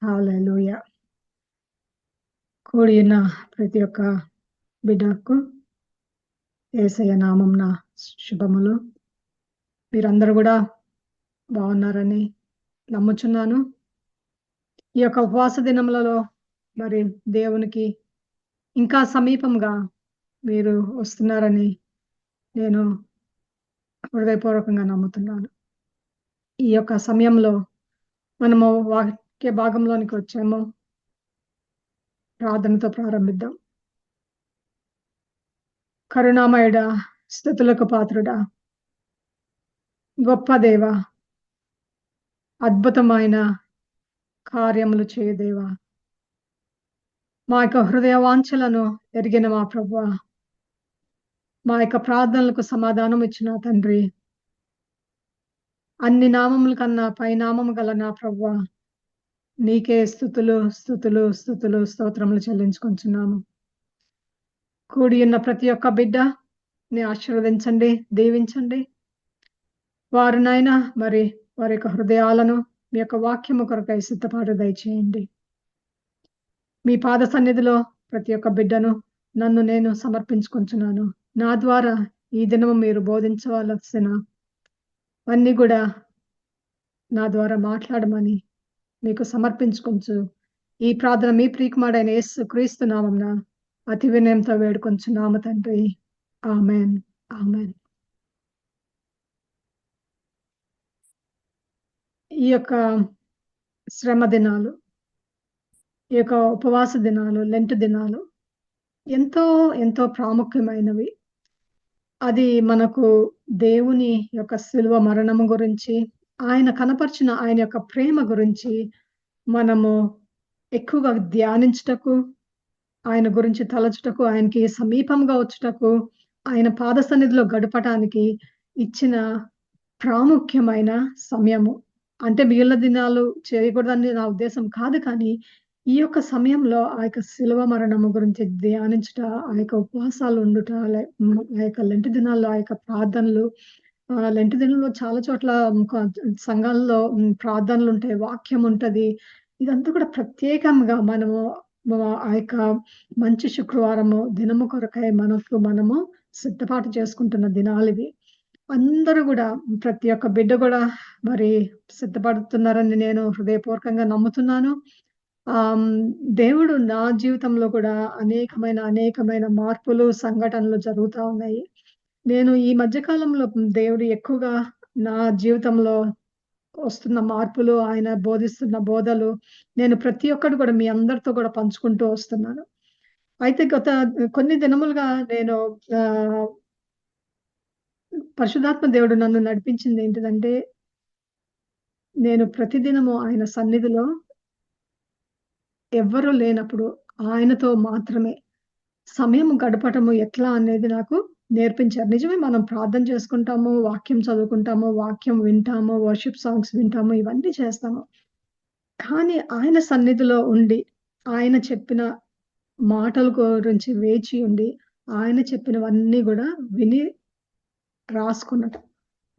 హల్లెలూయా! కూడి ఉన్న ప్రతి ఒక్క బిడ్డకు యేసయ్య నామంన శుభములు. మీరందరూ గూడా బాగున్నారని నమ్ముచున్నాను. ఈ యొక్క ఉపవాస దినములలో మరి దేవునికి ఇంకా సమీపంగా మీరు వస్తున్నారని నేను హృదయపూర్వకంగా నమ్ముతున్నాను. ఈ యొక్క సమయంలో మనము వాక్య భాగంలోనికి వచ్చాము. ప్రార్థనతో ప్రారంభిద్దాం. కరుణామయుడా, స్తుతులకు పాత్రుడా, గొప్ప దేవా, అద్భుతమైన కార్యములు చేయు దేవా, మా యొక్క హృదయ వాంఛలను ఎరిగిన మా ప్రభువా, మా యొక్క ప్రార్థనలకు సమాధానం ఇచ్చిన తండ్రి, అన్ని నామముల కన్నా పైనామము గల నా ప్రభువా, నీకే స్తుతులు స్తుతులు స్తుతులు స్తోత్రములు చెల్లించుకొంచున్నాము. కూడి ఉన్న ప్రతి ఒక్క బిడ్డ ని ఆశీర్వదించండి, దీవించండి. వారు నాయనా మరి వారి యొక్క హృదయాలను మీ యొక్క వాక్యము కొరకై సిద్ధపాటు దయచేయండి. మీ పాద సన్నిధిలో ప్రతి ఒక్క బిడ్డను నన్ను నేను సమర్పించుకుంటున్నాను. నా ద్వారా ఈ దినము మీరు బోధించవలసిన అన్నీ కూడా నా ద్వారా మాట్లాడమని మీకు సమర్పించుకొంచు ఈ ప్రార్థన మీ ప్రియకుమారుడైన యేసు క్రీస్తు నామమున అతి వినయంతో వేడుకొంచున్నాము తండ్రి. ఆమేన్. ఆమేన్. ఈ యొక్క శ్రమ దినాలు, ఈ యొక్క ఉపవాస దినాలు, లెంట్ దినాలు ఎంతో ఎంతో ప్రాముఖ్యమైనవి. అది మనకు దేవుని యొక్క శిలువ మరణము గురించి, ఆయన కనపరిచిన ఆయన యొక్క ప్రేమ గురించి మనము ఎక్కువగా ధ్యానించుటకు, ఆయన గురించి తలచుటకు, ఆయనకి సమీపంగా వచ్చుటకు, ఆయన పాద సన్నిధిలో గడపటానికి ఇచ్చిన ప్రాముఖ్యమైన సమయము. అంటే మిగిలిన దినాలు చేయకూడదని నా ఉద్దేశం కాదు, కానీ ఈ యొక్క సమయంలో ఆ యొక్క శిలువ మరణము గురించి ధ్యానించుట, ఆ యొక్క ఉపవాసాలు ఉండుట, ఆ యొక్క లెంట్ దినాల్లో ఆ యొక్క ప్రార్థనలు, లెంట్ దినంలో చాలా చోట్ల సంఘాల్లో ప్రార్థనలు ఉంటాయి, వాక్యం ఉంటది. ఇదంతా కూడా ప్రత్యేకంగా మనము ఆ యొక్క మంచి శుక్రవారము దినము కొరకై మనము సిద్ధపాటు చేసుకుంటున్న దినాలివి. అందరూ గూడా ప్రతి ఒక్క బిడ్డ గూడా మరి సిద్ధపడుతున్నారని నేను హృదయపూర్వకంగా నమ్ముతున్నాను. దేవుడు నా జీవితంలో కూడా అనేకమైన మార్పులు, సంఘటనలు జరుగుతా ఉన్నాయి. నేను ఈ మధ్య కాలంలో దేవుడు ఎక్కువగా నా జీవితంలో వస్తున్న మార్పులు, ఆయన బోధిస్తున్న బోధలు నేను ప్రతి ఒక్కటి కూడా మీ అందరితో కూడా పంచుకుంటూ వస్తున్నాను. అయితే గత కొన్ని దినములుగా నేను పరిశుద్ధాత్మ దేవుడు నన్ను నడిపించింది ఏంటిదంటే, నేను ప్రతిదినము ఆయన సన్నిధిలో ఎవ్వరూ లేనప్పుడు ఆయనతో మాత్రమే సమయం గడపటము ఎట్లా అనేది నాకు నేర్పించారు. నిజమే, మనం ప్రార్థన చేసుకుంటాము, వాక్యం చదువుకుంటాము, వాక్యం వింటాము, వర్షిప్ సాంగ్స్ వింటాము, ఇవన్నీ చేస్తాము. కానీ ఆయన సన్నిధిలో ఉండి, ఆయన చెప్పిన మాటల గురించి వేచి ఉండి, ఆయన చెప్పినవన్నీ గూడా విని రాసుకున్నట.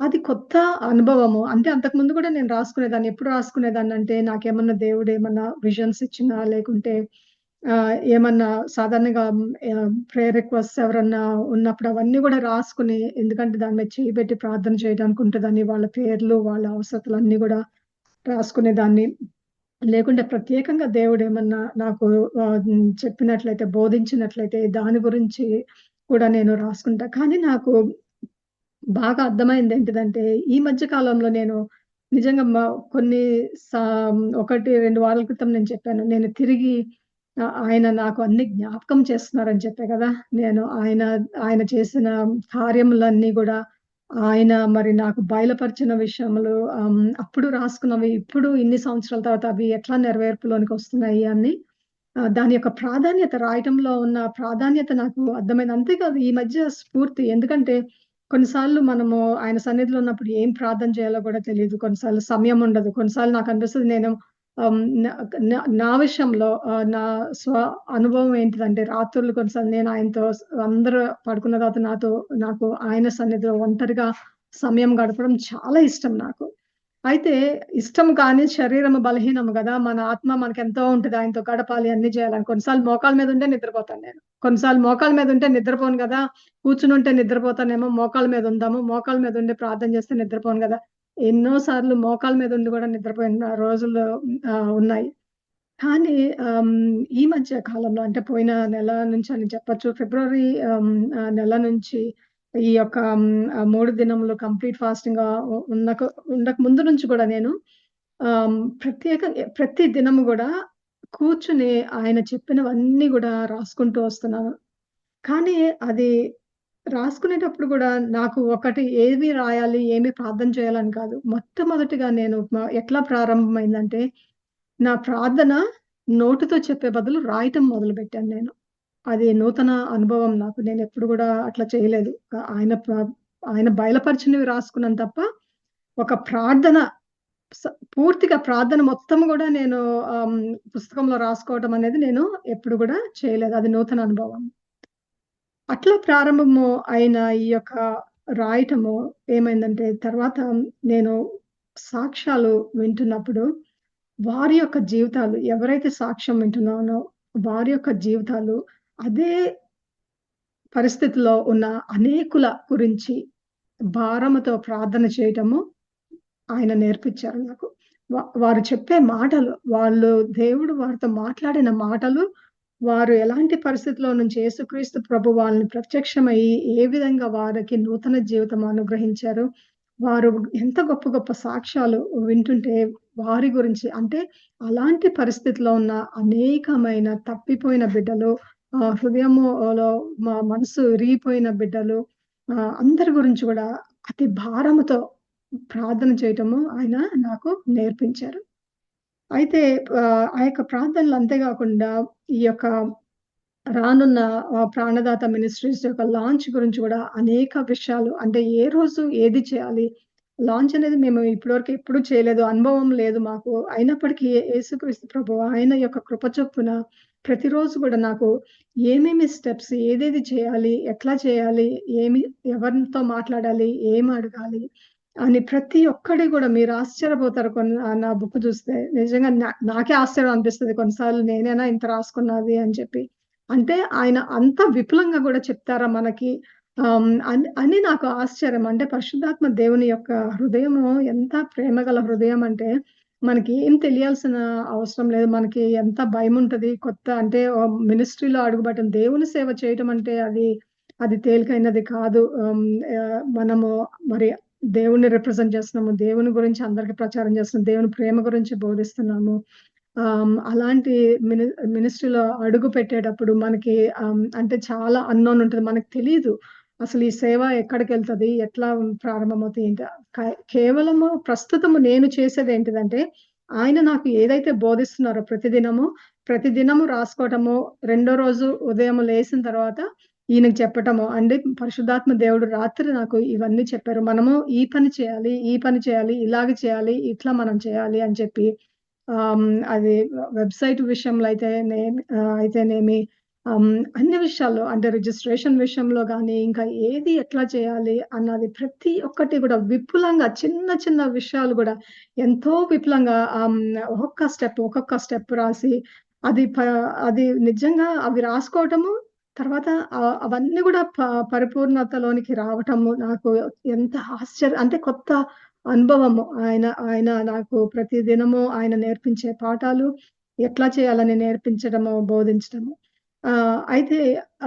అది కొత్త అనుభవము. అంటే అంతకుముందు గూడా నేను రాసుకునేదాన్ని. ఎప్పుడు రాసుకునేదాన్నంటే, నాకేమన్నా దేవుడేమన్నా విజన్స్ ఇచ్చినా, లేకుంటే ఏమన్నా సాధారణంగా ప్రేయర్ రిక్వెస్ట్స్ ఎవరన్నా ఉన్నప్పుడు అవన్నీ గూడా రాసుకుని, ఎందుకంటే దాని మీద చెయ్యి పెట్టి ప్రార్థన చేయడానికి ఉంటదని, వాళ్ళ పేర్లు, వాళ్ళ అవసరతలన్నీ గూడా రాసుకునేదాన్ని. లేకుంటే ప్రత్యేకంగా దేవుడేమన్నా నాకు చెప్పినట్లయితే, బోధించినట్లయితే దాని గురించి కూడా నేను రాసుకుంటా. కానీ నాకు బాగా అర్థమైందేంటిదంటే, ఈ మధ్య కాలంలో నేను నిజంగా కొన్ని సా 1, 2 వారాల క్రితం నేను చెప్పాను. నేను తిరిగి ఆయన నాకు అన్ని జ్ఞాపకం చేస్తున్నారని చెప్పా గదా! నేను ఆయన చేసిన కార్యములన్నీ గూడా, ఆయన మరి నాకు బయలుపరిచిన విషయములు, అప్పుడు రాసుకున్నవి ఇప్పుడు ఇన్ని సంవత్సరాల తర్వాత అవి ఎట్లా నెరవేర్పులోనికొస్తున్నాయి అని దాని యొక్క ప్రాధాన్యత, రాయటంలో ఉన్న ప్రాధాన్యత నాకు అర్థమైంది. అంతేకాదు ఈ మధ్య స్ఫూర్తి. ఎందుకంటే కొన్నిసార్లు మనము ఆయన సన్నిధిలో ఉన్నప్పుడు ఏం ప్రార్థన చేయాలో గూడా తెలీదు. కొన్నిసార్లు సమయం ఉండదు. కొన్నిసార్లు నాకనిపిస్తది నేను నా నా నా విషయంలో నా అనుభవం ఏంటిదంటే, రాత్రుళ్ళు కొన్నిసార్లు నేను ఆయనతో అందరూ పడుకున్న తర్వాత నాకు ఆయన సన్నిధిలో ఒంటరిగా సమయం గడపడం చాలా ఇష్టం నాకు. అయితే ఇష్టం కానీ శరీరము బలహీనము గదా! మన ఆత్మ మనకెంతో ఉంటది. ఆయనతో గడపాలి, అన్నీ జేయాలని. కొన్నిసార్లు మోకాళ్ళ మీద ఉంటే నిద్రపోతాను నేను. కొన్నిసార్లు మోకాళ్ళ మీద ఉంటే నిద్రపోను గదా! కూర్చునుంటే నిద్రపోతానేమో, మోకాళ్ళ మీద ఉందాము. మోకాళ్ళ మీద ఉండి ప్రార్థన చేస్తే నిద్రపోను గదా! ఎన్నో సార్లు మోకాళ్ళ మీద ఉండి గూడా నిద్రపోయిన రోజులు ఉన్నాయి. కానీ ఈ మధ్య కాలంలో అంటే పోయిన నెల నుంచి అని చెప్పొచ్చు. ఫిబ్రవరి నెల నుంచి ఈ యొక్క 3 దినములు కంప్లీట్ ఫాస్టింగ్‌గా ఉండక ముందు నుంచి కూడా నేను ప్రతి దినము గూడా కూర్చొని ఆయన చెప్పినవన్నీ గూడా రాసుకుంటూ వస్తున్నాను. కానీ అది రాసుకునేటప్పుడు గూడా నాకు ఒకటి ఏవి రాయాలి, ఏమి ప్రార్థన చేయాలని కాదు. మొట్టమొదటిగా నేను ఎట్లా ప్రారంభమైందంటే నా ప్రార్థన నోటితో చెప్పే బదులు రాయటం మొదలుపెట్టాను నేను. అది నూతన అనుభవం నాకు. నేనెప్పుడు గూడా అట్లా చేయలేదు. ఆయన బయలుపరిచినవి రాసుకున్నాను తప్ప, ఒక ప్రార్థన స పూర్తిగా ప్రార్థన మొత్తం గూడా నేను పుస్తకంలో రాసుకోవటం అనేది నేను ఎప్పుడు గూడా చేయలేదు. అది నూతన అనుభవం. అట్లా ప్రారంభము అయిన ఈ యొక్క రాయటము ఏమైందంటే, తర్వాత నేను సాక్ష్యాలు వింటున్నప్పుడు వారి యొక్క జీవితాలు ఎవరైతే సాక్ష్యం వింటున్నానో, వారి యొక్క జీవితాలు అదే పరిస్థితిలో ఉన్న అనేకుల గురించి భారముతో ప్రార్థన చేయటము ఆయన నేర్పించారు నాకు. వారు చెప్పే మాటలు, దేవుడు వారితో మాట్లాడిన మాటలు, వారు ఎలాంటి పరిస్థితిలో నుంచి యేసుక్రీస్తు ప్రభు వాళ్ళని ప్రత్యక్షమయ్యి, ఏ విధంగా వారికి నూతన జీవితం అనుగ్రహించారు. వారు ఎంత గొప్ప గొప్ప సాక్ష్యాలు వింటుంటే వారి గురించి అంటే అలాంటి పరిస్థితిలో ఉన్న అనేకమైన తప్పిపోయిన బిడ్డలు, హృదయములో మనసు విరిగిపోయిన బిడ్డలు అందరి గురించి గూడా అతి భారముతో ప్రార్థన చేయటము ఆయన నాకు నేర్పించారు. అయితే ఆ యొక్క ప్రార్థనలు అంతే గాకుండా ఈ యొక్క రానున్న ప్రాణదాత మినిస్ట్రీస్ యొక్క లాంచ్ గురించి గూడా అనేక విషయాలు అంటే ఏ రోజు ఏది చేయాలి? లాంచ్ అనేది మేము ఇప్పటివరకు ఎప్పుడు చేయలేదు. అనుభవం లేదు మాకు. అయినప్పటికీ యేసుక్రీస్తు ప్రభువు ఆయన యొక్క కృప చొప్పున ప్రతిరోజు గూడా నాకు ఏమేమి స్టెప్స్ ఏదేది చేయాలి? ఎట్లా చేయాలి? ఎవరితో మాట్లాడాలి? ఏం అడగాలి? అని ప్రతి ఒక్కటి గూడా మీరు ఆశ్చర్యపోతారు నా బుక్ చూస్తే. నిజంగా నాకే ఆశ్చర్యం అనిపిస్తది కొన్నిసార్లు నేనేనా ఇంత రాసుకున్నది అని చెప్పి. అంటే ఆయన అంత విపులంగా గూడా చెప్తారా మనకి? అని నాకు ఆశ్చర్యం. అంటే పరిశుద్ధాత్మ దేవుని యొక్క హృదయము ఎంత ప్రేమగల హృదయం అంటే, మనకి ఏం తెలియాల్సిన అవసరం లేదు. మనకి ఎంత భయముంటది. కొత్త అంటే మినిస్ట్రీలో అడుగుబెట్టం. దేవుని సేవ చేయటం అంటే అది తేలికైనది కాదు. మనము మరి దేవుడిని రిప్రజెంట్ చేస్తున్నాము. దేవుని గురించి అందరికి ప్రచారం చేస్తున్నాం. దేవుని ప్రేమ గురించి బోధిస్తున్నాము. అలాంటి మిని మినిస్ట్రీలో అడుగు పెట్టేటప్పుడు మనకి అంటే చాలా అన్నోన్ ఉంటది. మనకు తెలీదు. అసలు ఈ సేవ ఎక్కడికెళ్తది? ఎట్లా ప్రారంభమవుతాయి? ఏంటి? కేవలము ప్రస్తుతము నేను చేసేదేంటిదంటే, ఆయన నాకు ఏదైతే బోధిస్తున్నారో ప్రతిదినము రాసుకోవటము, రెండో రోజు ఉదయం లేసిన తర్వాత ఈయనకి చెప్పటము. అంటే పరిశుద్ధాత్మ దేవుడు రాత్రి నాకు ఇవన్నీ చెప్పారు. మనము ఈ పని చేయాలి, ఈ పని చేయాలి, ఇలాగ చేయాలి, ఇట్లా మనం చేయాలి అని చెప్పి అది వెబ్‌సైట్ విషయంలో అయితేనేమి అన్ని విషయాల్లో అంటే రిజిస్ట్రేషన్ విషయంలో గానీ, ఇంకా ఏది ఎట్లా చేయాలి అన్నది ప్రతి ఒక్కటి గూడా విపులంగా చిన్న చిన్న విషయాలు గూడా ఎంతో విపులంగా ఒక్కొక్క స్టెప్ రాసి అది ప అది నిజంగా అవి రాసుకోవటము, తర్వాత అవన్నీ గూడా పరిపూర్ణతలోనికి రావటము నాకు ఎంత అంటే కొత్త అనుభవము. ఆయన నాకు ప్రతి దినము ఆయన నేర్పించే పాఠాలు, ఎట్లా చేయాలని నేర్పించడము, బోధించడము. అయితే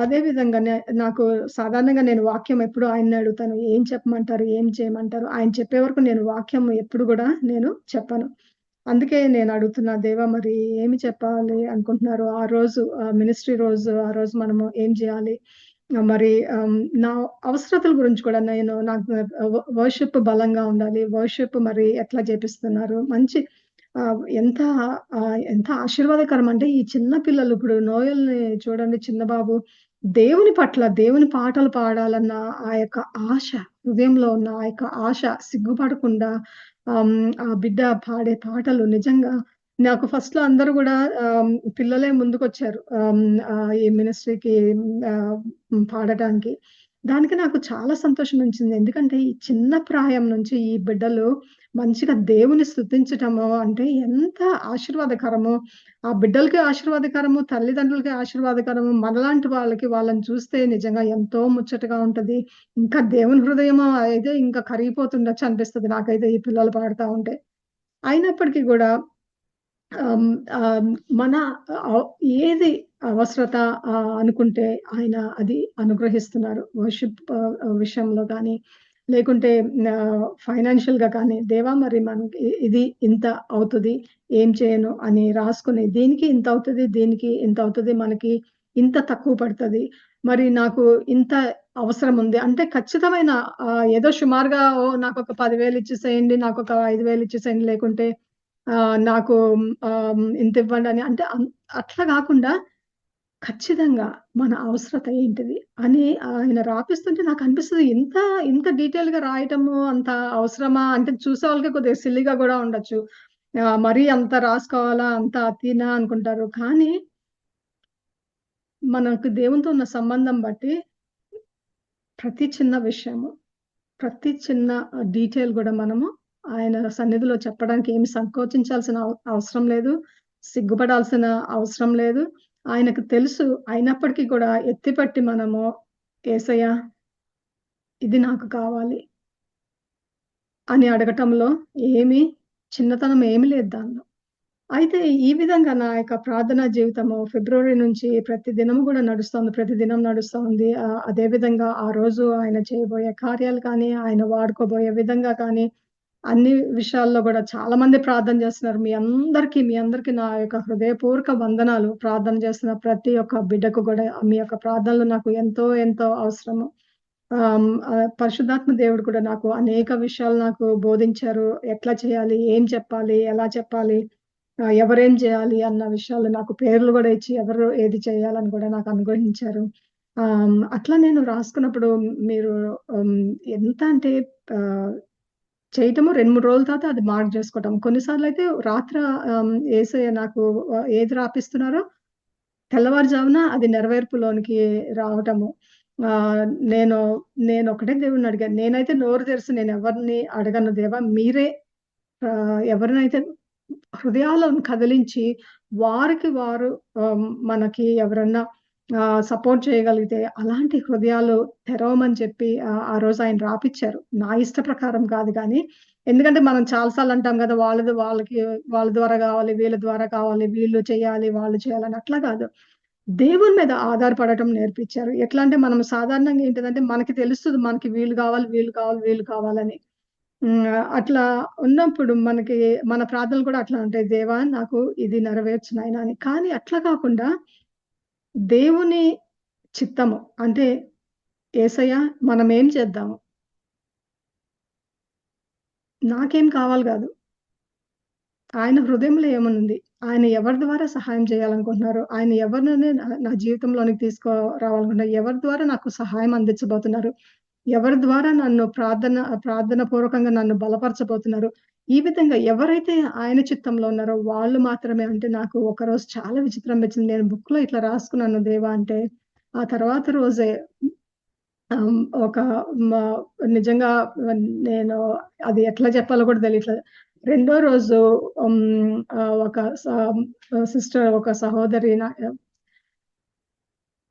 అదే విధంగానే నాకు సాధారణంగా నేను వాక్యం ఎప్పుడు ఆయన్నే అడుగుతాను. ఏం చెప్పమంటారు? ఏం చేయమంటారు? ఆయన చెప్పే వరకు నేను వాక్యం ఎప్పుడు గూడా నేను చెప్పను. అందుకే నేను అడుగుతున్నా దేవా మరి ఏమి చెప్పాలి అనుకుంటున్నారు? ఆ రోజు మినిస్ట్రీ రోజు ఆ రోజు మనము ఏం జేయాలి? మరి నా అవసరతల గురించి కూడా నాకు వర్షిప్ బలంగా ఉండాలి. వర్షిప్ మరి ఎట్లా చేపిస్తున్నారు? మంచి ఎంత ఆశీర్వాదకరం అంటే ఈ చిన్న పిల్లలు ఇప్పుడు నోయల్‌ని చూడండి చిన్న బాబు దేవుని పట్ల దేవుని పాటలు పాడాలన్న ఆ యొక్క ఆశ హృదయంలో ఉన్న ఆ యొక్క ఆశ సిగ్గుపడకుండా ఆ బిడ్డ పాడే పాటలు నిజంగా నాకు ఫస్ట్‌లో అందరూ గూడా పిల్లలే ముందుకొచ్చారు. ఈ మినిస్ట్రీకి పాడటానికి. దానికి నాకు చాలా సంతోషమనిపించింది. ఎందుకంటే ఈ చిన్న ప్రాయం నుంచి ఈ బిడ్డలు మంచిగా దేవుని స్తుతించటము అంటే ఎంత ఆశీర్వాదకరమో. ఆ బిడ్డలకి ఆశీర్వాదకరము, తల్లిదండ్రులకి ఆశీర్వాదకరము. మనలాంటి వాళ్ళకి వాళ్ళని చూస్తే నిజంగా ఎంతో ముచ్చటగా ఉంటది. ఇంకా దేవుని హృదయం అయితే ఇంకా కరిగిపోతుండొచ్చు అనిపిస్తది నాకైతే ఈ పిల్లలు పాడుతా ఉంటే. అయినప్పటికీ గూడా ఆహ్, ఆహ్, మన ఆహ్, ఏది అవసరత అనుకుంటే ఆయన అది అనుగ్రహిస్తున్నారు. వర్షిప్ విషయంలో గానీ, లేకుంటే ఫైనాన్షియల్‌గా కానీ, దేవా మరి మనకి ఇది ఇంత అవుతది, ఏం చేయను అని రాసుకొని, దీనికి ఇంత అవుతది, దీనికి ఇంత అవుతది, మనకి ఇంత తక్కువ పడతది. మరి నాకు ఇంత అవసరముంది. అంటే ఖచ్చితమైన ఏదో సుమారుగా నాకొక 10,000 ఇచ్చేసేయండి, నాకొక 5,000 ఇచ్చేసేయండి, లేకుంటే నాకు ఇంతివ్వండని అంటే అట్లా గాకుండా ఖచ్చితంగా మన అవసరత ఏంటిది అని ఆయన రాపిస్తుంటే నాకనిపిస్తది. ఇంత డీటెయిల్‌గా రాయటము అంత అవసరమా? అంటే చూసేవాళ్ళకి కొద్దిగా సిల్లీగా గూడా ఉండొచ్చు. మరీ అంత రాసుకోవాలా? అంత అతీనా అనుకుంటారు. కానీ మనకు దేవునితో ఉన్న సంబంధం బట్టి ప్రతి చిన్న విషయము, ప్రతి చిన్న డీటెయిల్ గూడా మనము ఆయన సన్నిధిలో చెప్పడానికి ఏమి సంకోచించాల్సిన అవసరం లేదు. సిగ్గుపడాల్సిన అవసరం లేదు. ఆయనకు తెలుసు. అయినప్పటికీ కూడా ఎత్తిపట్టి మనము యేసయ్య ఇది నాకు కావాలి అని అడగటంలో ఏమి చిన్నతనం ఏమి లేదు దానిలో. అయితే ఈ విధంగా నా యొక్క ప్రార్థనా జీవితము ఫిబ్రవరి నుంచి ప్రతి దినము గూడా నడుస్తోంది. ప్రతిదినం నడుస్తా ఉంది. అదే విధంగా ఆ రోజు ఆయన చేయబోయే కార్యాలు కానీ, ఆయన వాడుకోబోయే విధంగా కానీ, అన్ని విషయాల్లో గూడా చాలా మంది ప్రార్థన జేస్తున్నారు. మీ అందరికీ నా యొక్క హృదయపూర్వక వందనాలు. ప్రార్థన చేస్తున్న ప్రతి ఒక్క బిడ్డకు గూడా మీ యొక్క ప్రార్థనలు నాకు ఎంతో ఎంతో అవసరము. పరిశుద్ధాత్మ దేవుడు కూడా నాకు అనేక విషయాలు నాకు బోధించారు. ఎట్లా చేయాలి? ఏం చెప్పాలి? ఎలా చెప్పాలి? ఎవరేం జేయాలి అన్న విషయాలు నాకు పేర్లు గూడా ఇచ్చి, ఎవరు ఏది చేయాలని గూడా నాకు అనుగ్రహించారు. అట్లా నేను రాసుకున్నప్పుడు మీరు హ్మ్, ఎంత అంటే ఆహ్, చేయటము 2, 3 రోజుల తర్వాత అది మార్క్ జేసుకోవటం. కొన్నిసార్లయితే రాత్ర యేసయ్య నాకు ఏది రాపిస్తున్నారో తెల్లవారుజామున అది నెరవేర్పులోనికి రావటము. ఆహ్, నేను నేనొకటే దేవుడిని అడిగాను. నేనైతే నోరు తెరిసి నేనెవరిని అడగను దేవా! మీరే ఎవరినైతే హృదయాలను కదిలించి వారికి వారు మనకి ఎవరన్నా సపోర్ట్ చేయగలిగితే అలాంటి హృదయాలు తెరవమని చెప్పి ఆ రోజు ఆయన రాపిచ్చారు. నా ఇష్ట ప్రకారం కాదు గానీ, ఎందుకంటే మనం చాలా సార్లు అంటాం గదా! వాళ్ళది వాళ్ళకి వాళ్ళ ద్వారా గావాలి, వీళ్ళ ద్వారా కావాలి, వీళ్ళు చేయాలి, వాళ్ళు చేయాలని అట్లా కాదు. దేవుని మీద ఆధారపడటం నేర్పిచ్చారు. ఎట్లా అంటే మనం సాధారణంగా ఏంటిదంటే మనకి తెలుస్తది మనకి వీళ్ళు గావాలి, వీళ్ళు కావాలి, వీళ్ళు కావాలని. అట్లా ఉన్నప్పుడు మనకి మన ప్రార్థనలు కూడా అట్లా ఉంటాయి. దేవా! నాకు ఇది నెరవేర్చు నాయనా అని. కానీ అట్లా కాకుండా దేవుని చిత్తము అంటే యేసయ్య మనమేం చేద్దాము? నాకేం కావాలి గాదు. ఆయన హృదయంలో ఏమనుంది? ఆయన ఎవరి ద్వారా సహాయం చేయాలనుకుంటున్నారు? ఆయన ఎవరినైనా నా జీవితంలోనికి తీసుకురావాలనుకుంటున్నారు? ఎవరి ద్వారా నాకు సహాయం అందించబోతున్నారు? ఎవరి ద్వారా నన్ను ప్రార్థన పూర్వకంగా నన్ను బలపరచబోతున్నారు? ఈ విధంగా ఎవరైతే ఆయన చిత్తంలో ఉన్నారో వాళ్ళు మాత్రమే అంటే నాకు ఒకరోజు చాలా విచిత్రం అనిపించింది. నేను బుక్‌లో ఇట్లా రాసుకున్నాను దేవా అంటే, ఆ తర్వాత రోజే ఒక మ నిజంగా నేను అది ఎట్లా చెప్పాలో కూడా తెలియట్లేదు. రెండో రోజు ఒక సిస్టర్ ఒక సహోదరి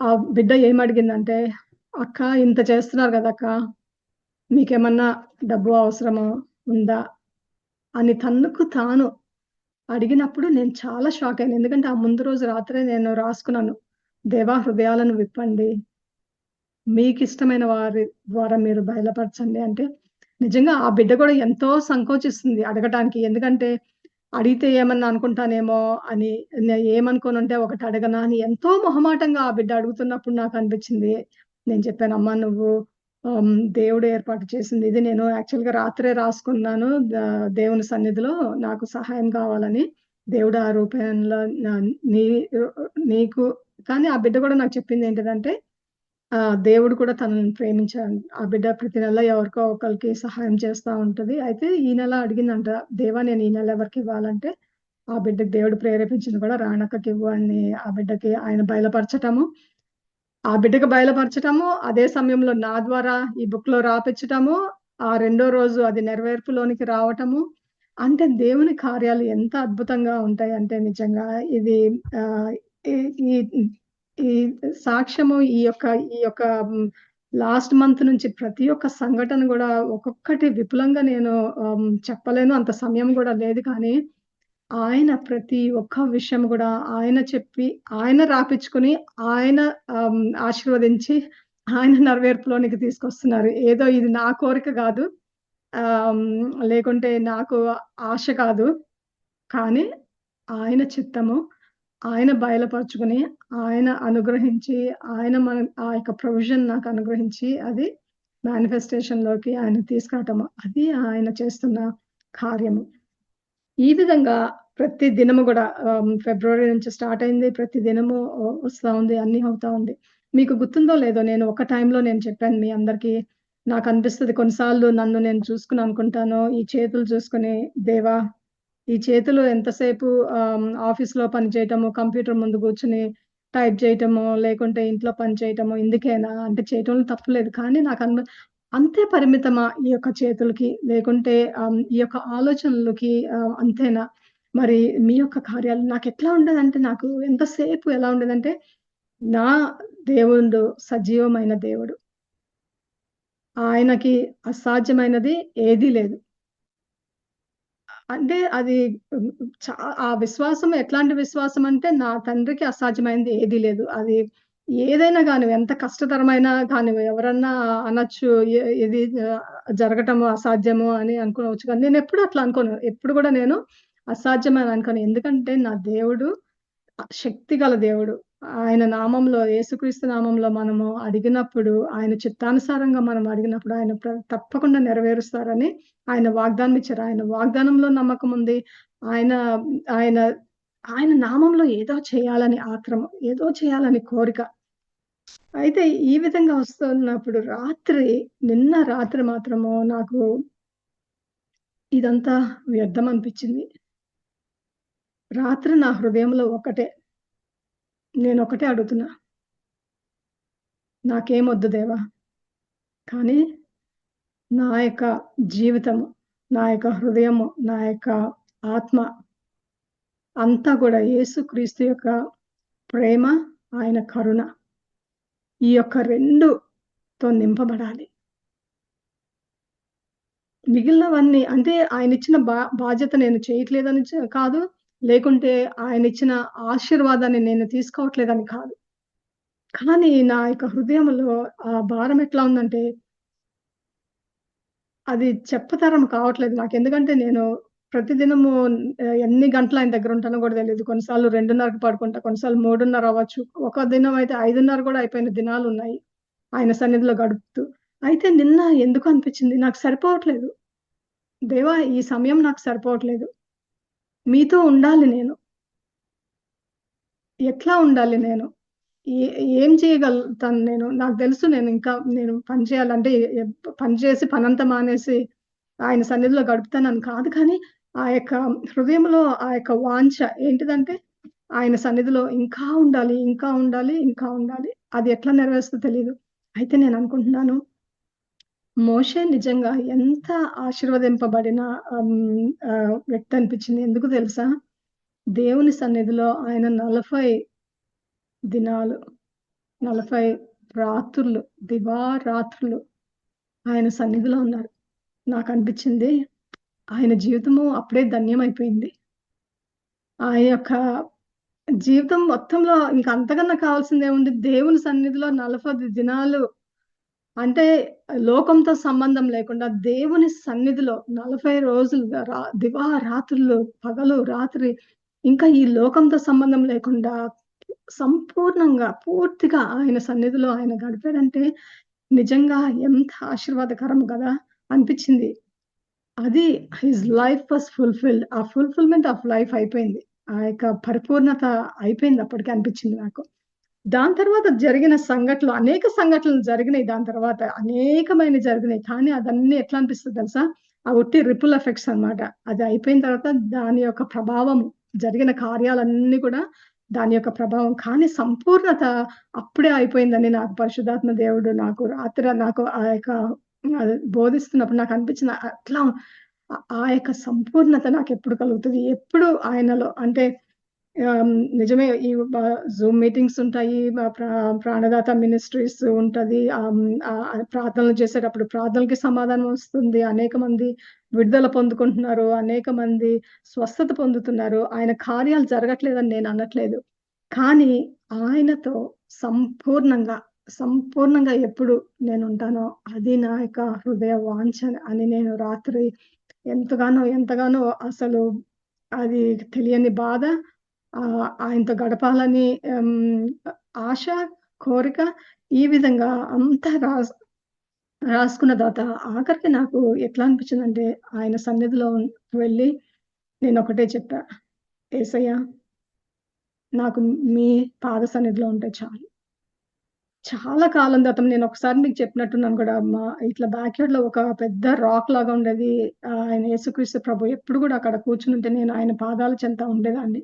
ఆ బిడ్డ ఏమడిగిందంటే, "అక్క ఇంత చేస్తున్నారు గదక్క! మీకేమన్నా డబ్బు అవసరమా ఉందా?" అని తన్నుకు తాను అడిగినప్పుడు నేను చాలా షాకయ్యాను. ఎందుకంటే ఆ ముందు రోజు రాత్రే నేను రాసుకున్నాను. దేవా హృదయాలను విప్పండి. మీకిష్టమైన వారి ద్వారా మీరు బయలుపరచండి అంటే, నిజంగా ఆ బిడ్డ గూడా ఎంతో సంకోచిస్తుంది అడగటానికి. ఎందుకంటే, అడిగితే ఏమన్నా అనుకుంటానేమో అని, ఏమనుకోనుంటే ఒకటి అడగనా అని ఎంతో మొహమాటంగా ఆ బిడ్డ అడుగుతున్నప్పుడు నాకనిపించింది. నేను చెప్పాను, "అమ్మా నువ్వు దేవుడు ఏర్పాటు చేసింది ఇది. నేను యాక్చువల్‌గా రాత్రే రాసుకున్నాను. దేవుని సన్నిధిలో నాకు సహాయం కావాలని. దేవుడు ఆ రూపంలో న నీ నీకు" కానీ ఆ బిడ్డ గూడా నాకు చెప్పిందేంటిదంటే దేవుడు కూడా తనని ప్రేమించాడు. ఆ బిడ్డ ప్రతి నెల ఎవరికో ఒకళ్ళకి సహాయం చేస్తా ఉంటది. అయితే ఈ నెల అడిగిందంట, "దేవా నేను ఈ నెల ఎవరికివ్వాలంటే" ఆ బిడ్డకి దేవుడు ప్రేరేపించింది కూడా రాణక్కకివ్వు అని ఆ బిడ్డకి ఆయన బయలుపరచటము. ఆ బిడ్డకి బయలుపరచటము, అదే సమయంలో నా ద్వారా ఈ బుక్‌లో రాపిచ్చటము, ఆ రెండో రోజు అది నెరవేర్పులోనికి రావటము. అంటే దేవుని కార్యాలు ఎంత అద్భుతంగా ఉంటాయంటే నిజంగా ఇది ఆహ్, ఈ ఈ ఈ సాక్ష్యము ఈ యొక్క లాస్ట్ మంత్ నుంచి ప్రతి ఒక్క సంఘటన గూడా ఒక్కొక్కటి విపులంగా నేను చెప్పలేను. అంత సమయం గూడా లేదు కానీ ఆయన ప్రతి ఒక్క విషయం గూడా ఆయన చెప్పి, ఆయన రాపిచ్చుకొని, ఆయన ఆశీర్వదించి, ఆయన నెరవేర్పులోనికి తీసుకొస్తున్నారు. ఏదో ఇది నా కోరిక గాదు. లేకుంటే నాకు ఆశ కాదు. కానీ ఆయన చిత్తము, ఆయన బయలుపరుచుకొని, ఆయన అనుగ్రహించి, ఆయన ఆ యొక్క ప్రొవిజన్ నాకు అనుగ్రహించి, అది మేనిఫెస్టేషన్‌లోకి ఆయన తీసుకురావటము. అది ఆయన చేస్తున్న కార్యము. ఈ విధంగా ప్రతి దినము గూడా ఫిబ్రవరి నుంచి స్టార్ట్ అయింది. ప్రతి దినము వస్తా ఉంది. అన్నీ అవుతా ఉంది. మీకు గుర్తుందో లేదో నేను ఒక టైంలో నేను చెప్పాను మీ అందరికీ. నాకనిపిస్తది కొన్నిసార్లు నన్ను నేను చూసుకొని అనుకుంటాను. ఈ చేతులు చూసుకొని దేవా! ఈ చేతులు ఎంతసేపు ఆఫీస్‌లో పని చేయటము, కంప్యూటర్ ముందు కూర్చొని టైప్ చేయటము, లేకుంటే ఇంట్లో పని చేయటము ఇందుకేనా? అంటే చేయటంలో తప్పులేదు. కానీ అంతే పరిమితమా ఈ యొక్క చేతులకి? లేకుంటే ఈ యొక్క ఆలోచనలకి అంతేనా? మరి మీ యొక్క కార్యాలు నాకెట్లా ఉండేదంటే నాకు ఎంతసేపు ఎలా ఉండేదంటే, నా దేవుడు సజీవమైన దేవుడు. ఆయనకి అసాధ్యమైనది ఏదీ లేదు. అంటే అది హ్మ్. చా ఆ విశ్వాసం ఎట్లాంటి విశ్వాసం అంటే, నా తండ్రికి అసాధ్యమైనది ఏదీ లేదు. అది ఏదైనా గానివి, ఎంత కష్టతరమైనా కానివి, ఎవరన్నా అనొచ్చు ఇది జరగటము అసాధ్యము అని అనుకోవచ్చు కానీ, నేనెప్పుడు అట్లా అనుకోను. ఎప్పుడు గూడా నేను అసాధ్యమని అనుకోను. ఎందుకంటే, నా దేవుడు శక్తిగల దేవుడు. ఆయన నామంలో యేసుక్రీస్తు నామంలో మనము అడిగినప్పుడు, ఆయన చిత్తానుసారంగా మనం అడిగినప్పుడు ఆయన తప్పకుండా నెరవేరుస్తారని ఆయన వాగ్దానం ఇచ్చారు. ఆయన వాగ్దానంలో నమ్మకముంది. ఆయన ఆయన ఆయన నామంలో ఏదో చేయాలని ఆత్రం, ఏదో చేయాలని కోరిక. అయితే ఈ విధంగా వస్తున్నప్పుడు నిన్న రాత్రి మాత్రము నాకు ఇదంతా వ్యర్థం అనిపిచ్చింది. రాత్రి నా హృదయంలో ఒకటే. నేనొకటే అడుగుతున్నా. నాకేమొద్దు దేవా! కానీ నా యొక్క జీవితము, నా యొక్క హృదయము, నా యొక్క ఆత్మ అంతా గూడా యేసుక్రీస్తు యొక్క ప్రేమ, ఆయన కరుణ. ఈ యొక్క 2తో నింపబడాలి. మిగిలినవన్నీ అంటే ఆయనిచ్చిన బాధ్యత నేను చేయట్లేదని కాదు. లేకుంటే ఆయనిచ్చిన ఆశీర్వాదాన్ని నేను తీసుకోవట్లేదని కాదు. కానీ నా యొక్క హృదయంలో ఆ భారం ఎట్లా ఉందంటే అది చెప్పతరం కావట్లేదు నాకు. ఎందుకంటే నేను ప్రతిదినము ఎన్ని గంటలు ఆయన దగ్గర ఉంటానో గూడా తెలీదు. కొన్నిసార్లు 2:30కి పడుకుంటా. కొన్నిసార్లు 3:30 అవ్వచ్చు. ఒక దినం అయితే 5:30 గూడా అయిపోయిన దినాలున్నాయి. ఆయన సన్నిధిలో గడుపుతూ. అయితే నిన్న ఎందుకో అనిపిచ్చింది నాకు సరిపోవట్లేదు. దేవా! ఈ సమయం నాకు సరిపోవట్లేదు. మీతో ఉండాలి నేను. ఎట్లా ఉండాలి నేను? ఏ ఏం చేయగలుగుతాను నేను? నాకు తెలుసు నేను పని చేయాలంటే పని చేసి పనంతా మానేసి ఆయన సన్నిధిలో గడుపుతానని కాదు కానీ, ఆ యొక్క హృదయంలో ఆ యొక్క వాంఛ ఏంటిదంటే, ఆయన సన్నిధిలో ఇంకా ఉండాలి, ఇంకా ఉండాలి, ఇంకా ఉండాలి. అది ఎట్లా నెరవేరుస్తదో తెలీదు. అయితే నేననుకుంటున్నాను, మోషే నిజంగా ఎంత ఆశీర్వదింపబడిన వ్యక్తి అనిపించింది. ఎందుకు తెలుసా? దేవుని సన్నిధిలో ఆయన 40 దినాలు, 40 రాత్రులు, దివారాత్రులు ఆయన సన్నిధిలో ఉన్నారు. నాకనిపించింది ఆయన జీవితము అప్పుడే ధన్యమైపోయింది. ఆ యొక్క జీవితం మొత్తంలో ఇంక అంతకన్నా కావాల్సిందేముంది? దేవుని సన్నిధిలో 40 దినాలు అంటే లోకంతో సంబంధం లేకుండా దేవుని సన్నిధిలో 40 రోజులు దివారాత్రులు, పగలు, రాత్రి ఇంకా ఈ లోకంతో సంబంధం లేకుండా సంపూర్ణంగా, పూర్తిగా ఆయన సన్నిధిలో ఆయన గడిపాడంటే నిజంగా ఎంత ఆశీర్వాదకరం గదా! అనిపిచ్చింది. అది హిస్ లైఫ్ వాస్ ఫుల్‌ఫిల్డ్. ఆ ఫుల్‌ఫిల్‌మెంట్ ఆఫ్ లైఫ్ అయిపోయింది. ఆ యొక్క పరిపూర్ణత అయిపోయింది అప్పటికి అనిపిచ్చింది నాకు. దాని తర్వాత జరిగిన అనేక సంఘటనలు జరిగినాయి దాని తర్వాత. అనేకమైనయి జరిగినాయి. కానీ అదన్నీ ఎట్లా అనిపిస్తది తెలుసా? ఆ ఉట్టి రిపుల్ ఎఫెక్ట్స్ అన్నమాట. అది అయిపోయిన తర్వాత దాని యొక్క ప్రభావం జరిగిన కార్యాలన్నీ కూడా దాని యొక్క ప్రభావం. కానీ సంపూర్ణత అప్పుడే అయిపోయిందని నాకు పరిశుద్ధాత్మ దేవుడు నాకు ఆ యొక్క బోధిస్తున్నప్పుడు నాకనిపించింది అట్లా ఆ యొక్క సంపూర్ణత నాకెప్పుడు కలుగుతది? ఎప్పుడు ఆయనలో అంటే ఆహ్, నిజమే ఈ జూమ్ మీటింగ్స్ ఉంటాయి. ప్రాణదాత మినిస్ట్రీస్ ఉంటది. ప్రార్థనలు చేసేటప్పుడు ప్రార్థనలకి సమాధానం వస్తుంది. అనేక మంది విడుదల పొందుకుంటున్నారు. అనేక మంది స్వస్థత పొందుతున్నారు. ఆయన కార్యాలు జరగట్లేదని నేను అనట్లేదు. కానీ ఆయనతో సంపూర్ణంగా, సంపూర్ణంగా ఎప్పుడు నేనుంటానో అది నా యొక్క హృదయ వాంఛ అని నేను రాత్రి ఎంతగానో అసలు అది తెలియని బాధ, ఆయనతో గడపాలని ఆశ, కోరిక ఈ విధంగా అంతా రాసుకున్న తర్వాత ఆఖరికి నాకు ఎట్లా అనిపించిందంటే ఆయన సన్నిధిలో వెళ్ళి నేనొకటే చెప్పా. యేసయ్య నాకు మీ పాద సన్నిధిలో ఉంటే చాలు. చాలా కాలం క్రితం నేనొకసారి మీకు చెప్పినట్టున్నాను గూడా. ఇట్లా బ్యాక్‌యార్డ్‌లో ఒక పెద్ద రాక్ లాగా ఉండేది. ఆయన యేసుక్రీస్తు ప్రభు ఎప్పుడు గూడా అక్కడ కూర్చునుంటే నేను ఆయన పాదాల చెంత ఉండేదాన్ని.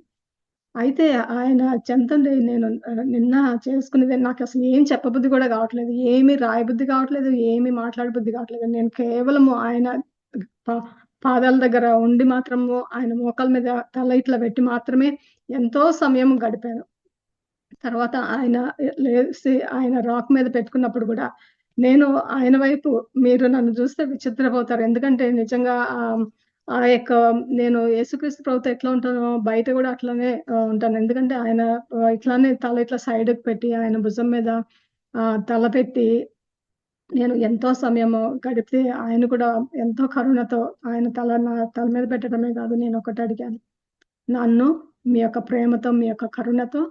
అయితే ఆయన చెంతుండి నేను నిన్న చేసుకున్నది నాకసలు ఏం చెప్పబుద్ధి గూడా గావట్లేదు. ఏమి రాయబుద్ధి గావట్లేదు. ఏమి మాట్లాడబుద్ధి గావట్లేదు. నేను కేవలము ఆయన పా పాదాల దగ్గర ఉండి మాత్రము ఆయన మోకాళ్ళ మీద తల ఇట్లా పెట్టి మాత్రమే ఎంతో సమయం గడిపాను. తర్వాత ఆయన లేసి ఆయన రాక్ మీద పెట్టుకున్నప్పుడు గూడా, నేను ఆయన వైపు మీరు నన్ను జూస్తే విచిత్రపోతారు. ఎందుకంటే నిజంగా ఆ యొక్క నేను యేసుక్రీస్తు ప్రభుతో ఎట్లా ఉంటానో బయట గూడా అట్లనే ఉంటాను. ఎందుకంటే ఆయన ఇట్లానే తల ఇట్లా సైడ్‌కి పెట్టి ఆయన భుజం మీద తల పెట్టి నేను ఎంతో సమయము గడిపితే ఆయన కూడా ఎంతో కరుణతో ఆయన నా తల మీద పెట్టడమే గాదు నేనొకటి అడిగాను. నన్ను మీ యొక్క ప్రేమతో, మీ యొక్క కరుణతో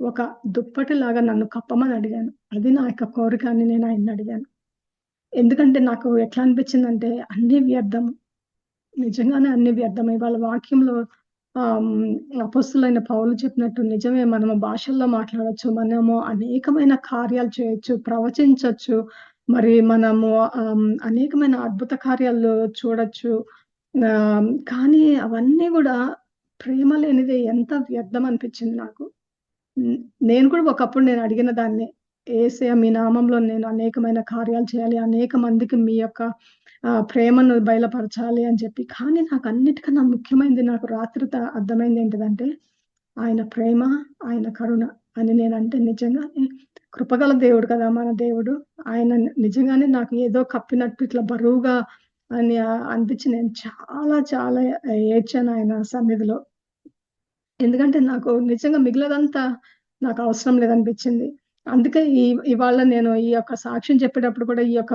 ఒక దుప్పటిలాగా నన్ను కప్పమని అడిగాను. అది నా యొక్క కోరిక అని నేను ఆయన్నడిగాను. ఎందుకంటే నాకు ఎట్లా అనిపించిందంటే అన్నీ వ్యర్థం. నిజంగానే అన్నీ వ్యర్థమే. ఇవాళ వాక్యంలో అపోస్తలుడైన పౌలు చెప్పినట్టు నిజమే మనము భాషల్లో మాట్లాడొచ్చు. మనము అనేకమైన కార్యాలు చేయొచ్చు, ప్రవచించొచ్చు. మరి మనము అనేకమైన అద్భుత కార్యాలు చూడొచ్చు. కానీ అవన్నీ గూడా ప్రేమ లేనిదే ఎంత వ్యర్థం అనిపించింది నాకు. హ్మ్. నేను కూడా ఒకప్పుడు నేను అడిగిన దాన్నే. యేసయ్య మీ నామంలో నేను అనేకమైన కార్యాలు చేయాలి. అనేక మందికి మీ యొక్క ప్రేమను బయలుపరచాలి అని చెప్పి. కానీ నాకన్నిటికన్నా ముఖ్యమైనది నాకు రాత్రి అర్థమైంది ఏంటిదంటే, ఆయన ప్రేమ, ఆయన కరుణ అని నేనంటే నిజంగానే కృపగల దేవుడు కదా! మన దేవుడు. ఆయన నిజంగానే నాకు ఏదో కప్పినట్టు ఇట్లా బరువుగా అని అనిపించి నేను చాలా ఏడ్చాను ఆయన సన్నిధిలో. ఎందుకంటే నాకు నిజంగా మిగిలినదంతా నాకవసరం లేదనిపించింది. అందుకే ఇవాళ నేను ఈ యొక్క సాక్ష్యం చెప్పేటప్పుడు కూడా ఈ యొక్క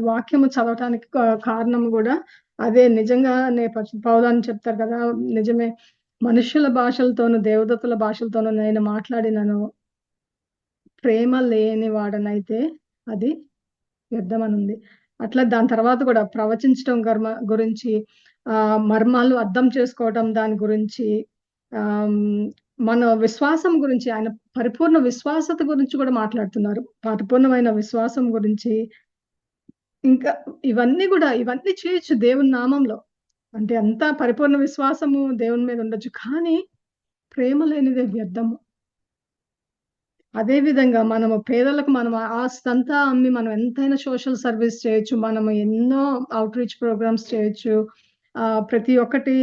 వాక్యము చదవటానికి కారణం గూడా అదే నిజంగానే పౌలని చెప్తారు కదా! నిజమే. మనుష్యుల భాషలతోను, దేవదూతల భాషలతోను నేను మాట్లాడినను ప్రేమ లేని వాడనైతే అది వ్యర్థమనుంది. అట్లా దాని తర్వాత గూడా ప్రవచించటం గురించి మర్మాలు అర్థం చేసుకోవటం దాని గురించి మన విశ్వాసం గురించి ఆయన పరిపూర్ణ విశ్వాసత గురించి గూడా మాట్లాడుతున్నారు. పరిపూర్ణమైన విశ్వాసం గురించి ఇంకా ఇవన్నీ చేయొచ్చు దేవుని నామంలో. అంటే అంతా పరిపూర్ణ విశ్వాసము దేవుని మీద ఉండొచ్చు. కానీ ప్రేమ లేనిదే వ్యర్థము. అదే విధంగా మనము పేదలకు మనం ఆస్తంతా అమ్మి మనం ఎంతైనా సోషల్ సర్వీస్ చేయొచ్చు. మనము ఎన్నో ఔట్‌రీచ్ ప్రోగ్రామ్స్ చేయొచ్చు. ప్రతి ఒక్కటి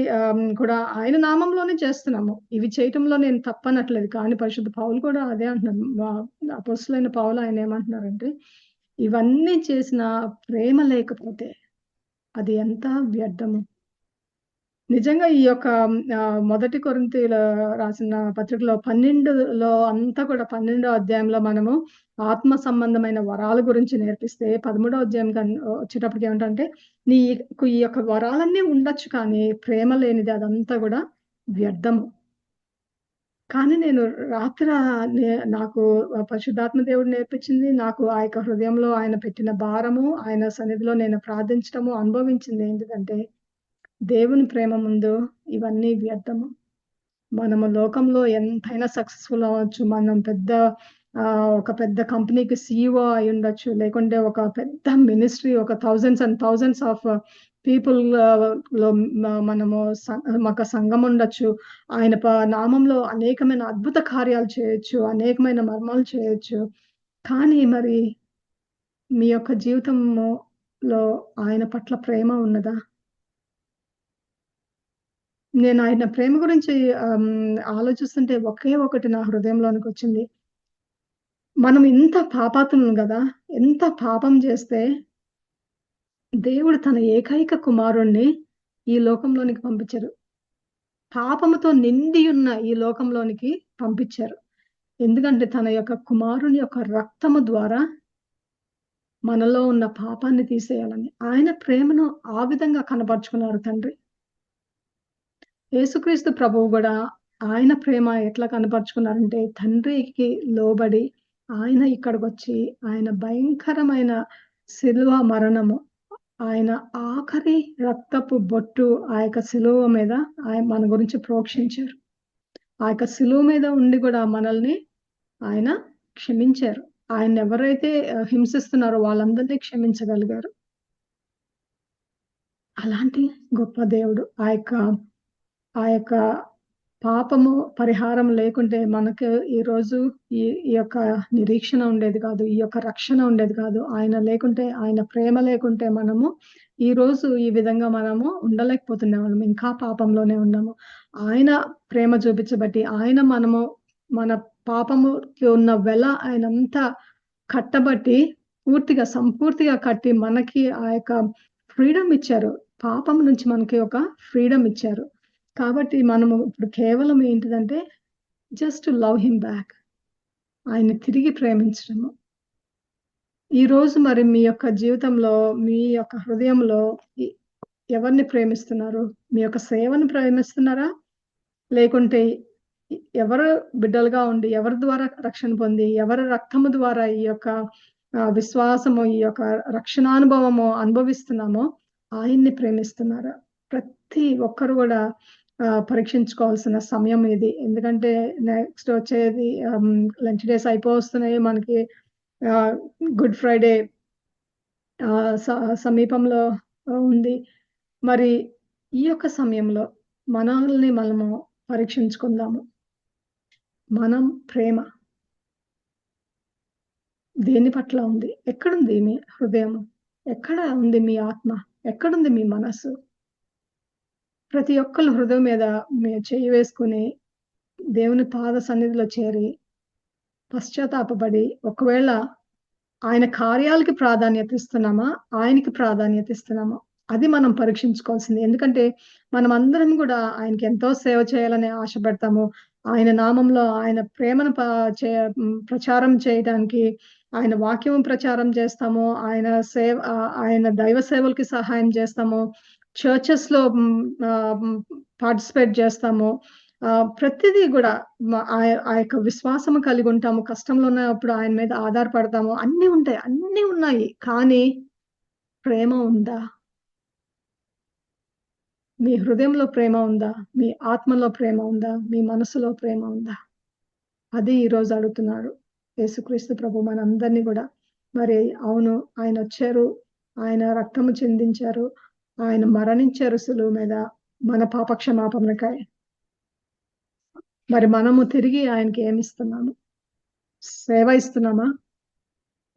కూడా ఆయన నామంలోనే చేస్తున్నాము. ఇవి చేయటంలో నేను తప్పనట్లేదు. కానీ పరిశుద్ధ పౌలు కూడా అదే అంటున్నారు. అపోస్తలుడైన పౌలు ఆయనేమంటున్నారంటే, ఇవన్నీ చేసినా ప్రేమ లేకపోతే అది ఎంత వ్యర్థము. నిజంగా ఈ యొక్క మొదటి కొరింథీయుల రాసిన పత్రికలో 12లో అంతా కూడా 12 అధ్యాయంలో మనము ఆత్మ సంబంధమైన వరాల గురించి నేర్పిస్తే 13 అధ్యాయం వచ్చేటప్పటికి ఏమిటంటే నీకు ఈ యొక్క వరాలన్నీ ఉండొచ్చు కానీ ప్రేమ లేనిది అదంతా గూడా వ్యర్థము. కానీ నేను రాత్ర నాకు పరిశుద్ధాత్మ దేవుడు నేర్పించింది. నాకు ఆ యొక్క హృదయంలో ఆయన పెట్టిన భారము, ఆయన సన్నిధిలో నేను ప్రార్థించటము అనుభవించింది ఏంటిదంటే దేవుని ప్రేమ ముందు ఇవన్నీ వ్యర్థము. మనము లోకంలో ఎంతైనా సక్సెస్‌ఫుల్ అవ్వచ్చు. మనం ఒక పెద్ద కంపెనీకి సీఈఓ అయ్యుండొచ్చు. లేకుంటే ఒక పెద్ద మినిస్ట్రీ ఒక thousands and thousands of people లో మనము మాకు సంఘం ఉండొచ్చు. ఆయన నామంలో అనేకమైన అద్భుత కార్యాలు చేయొచ్చు. అనేకమైన మర్మాలు చేయొచ్చు. కానీ మరి మీ యొక్క జీవితంలో ఆయన పట్ల ప్రేమ ఉన్నదా? నేను ఆయన ప్రేమ గురించి ఆలోచిస్తుంటే ఒకే ఒకటి నా హృదయంలోనికొచ్చింది. మనం ఇంత పాపాత్ములం గదా! ఎంత పాపం జేస్తే దేవుడు తన ఏకైక కుమారుడిని ఈ లోకంలోనికి పంపించారు. పాపముతో నిండియున్న ఈ లోకంలోనికి పంపించారు. ఎందుకంటే తన యొక్క కుమారుని యొక్క రక్తము ద్వారా మనలో ఉన్న పాపాన్ని తీసేయాలని. ఆయన ప్రేమను ఆ విధంగా కనపరుచుకున్నారు తండ్రి. యేసుక్రీస్తు ప్రభువు గూడా ఆయన ప్రేమ ఎట్లా కనపరుచుకున్నారంటే తండ్రికి లోబడి ఆయన ఇక్కడికొచ్చి ఆయన భయంకరమైన శిలువ మరణము, ఆయన ఆఖరి రక్తపు బొట్టు ఆ యొక్క శిలువ మీద ఆయన మన గురించి ప్రోక్షించారు. ఆ యొక్క శిలువ మీద ఉండి గూడా మనల్ని ఆయన క్షమించారు. ఆయన్నెవరైతే హింసిస్తున్నారో వాళ్ళందరినీ క్షమించగలిగారు. అలాంటి గొప్ప దేవుడు. ఆ యొక్క పాపము పరిహారం లేకుంటే మనకు ఈరోజు ఈ ఈ యొక్క నిరీక్షణ ఉండేది కాదు. ఈ యొక్క రక్షణ ఉండేది కాదు. ఆయన లేకుంటే, ఆయన ప్రేమ లేకుంటే మనము ఈరోజు ఈ విధంగా మనము ఉండలేకపోతుండేవాళ్ళం. ఇంకా పాపంలోనే ఉన్నాము. ఆయన ప్రేమ చూపించబట్టి, మన పాపముకి ఉన్న వెల ఆయనంతా కట్టబట్టి, సంపూర్తిగా కట్టి మనకి ఆ యొక్క ఫ్రీడమ్ ఇచ్చారు. పాపం నుంచి మనకి ఒక ఫ్రీడమ్ ఇచ్చారు. కాబట్టి మనము ఇప్పుడు కేవలం ఏంటిదంటే జస్ట్ లవ్ హిమ్ బ్యాక్. ఆయన్ని తిరిగి ప్రేమించడము. ఈరోజు మరి మీ యొక్క జీవితంలో, మీ యొక్క హృదయంలో ఎ ఎవరిని ప్రేమిస్తున్నారు? మీ యొక్క సేవను ప్రేమిస్తున్నారా? లేకుంటే ఎవరు బిడ్డలుగా ఉండి, ఎవరి ద్వారా రక్షణ పొంది, ఎవరి రక్తము ద్వారా ఈ యొక్క విశ్వాసము, ఈ యొక్క రక్షణానుభవము అనుభవిస్తున్నామో ఆయన్ని ప్రేమిస్తున్నారా? ప్రతి ఒక్కరు గూడా పరీక్షించుకోవాల్సిన సమయం ఇది. ఎందుకంటే నెక్స్ట్ వచ్చేది లంచ్ డేస్ అయిపోవస్తున్నాయి. మనకి ఆహ్, గుడ్ ఫ్రైడే ఆహ్, స సమీపంలో ఉంది. మరి ఈ యొక్క సమయంలో మనల్ని మనము పరీక్షించుకుందాము. మనం ప్రేమ దేని పట్ల ఉంది? ఎక్కడుంది మీ హృదయము? ఎక్కడ ఉంది మీ ఆత్మ? ఎక్కడుంది మీ మనస్సు? ప్రతి ఒక్కళ్ళ హృదయం మీద చెయ్యి వేసుకొని దేవుని పాద సన్నిధిలో చేరి పశ్చాత్తాపపడి ఒకవేళ ఆయన కార్యాలకి ప్రాధాన్యత ఇస్తున్నామా? ఆయనకి ప్రాధాన్యత ఇస్తున్నామా? అది మనం పరీక్షించుకోవాల్సింది. ఎందుకంటే మనమందరం గూడా ఆయనకి ఎంతో సేవ చేయాలని ఆశపడతాము. ఆయన నామంలో ఆయన ప్రేమను ప్రచారం చేయడానికి ఆయన వాక్యం ప్రచారం చేస్తాము. ఆయన దైవ సేవలకి సహాయం చేస్తాము. చర్చెస్‌లో పార్టిసిపేట్ చేస్తాము. ప్రతిదీ గూడా ఆ యొక్క విశ్వాసము కలిగుంటాము. కష్టంలో ఉన్నప్పుడు ఆయన మీద ఆధారపడతాము. అన్నీ ఉంటాయి. అన్నీ ఉన్నాయి. కానీ ప్రేమ ఉందా? మీ హృదయంలో ప్రేమ ఉందా? మీ ఆత్మలో ప్రేమ ఉందా? మీ మనసులో ప్రేమ ఉందా? అది ఈరోజు అడుగుతున్నారు. యేసుక్రీస్తు ప్రభు మనందరిని గూడా. మరి అవును ఆయనొచ్చారు. ఆయన రక్తము చిందించారు. ఆయన మరణించారు సిలువ మీద మన పాప క్షమాపణకై. మరి మనము తిరిగి ఆయనకి ఏమిస్తున్నాము? సేవ ఇస్తున్నామా?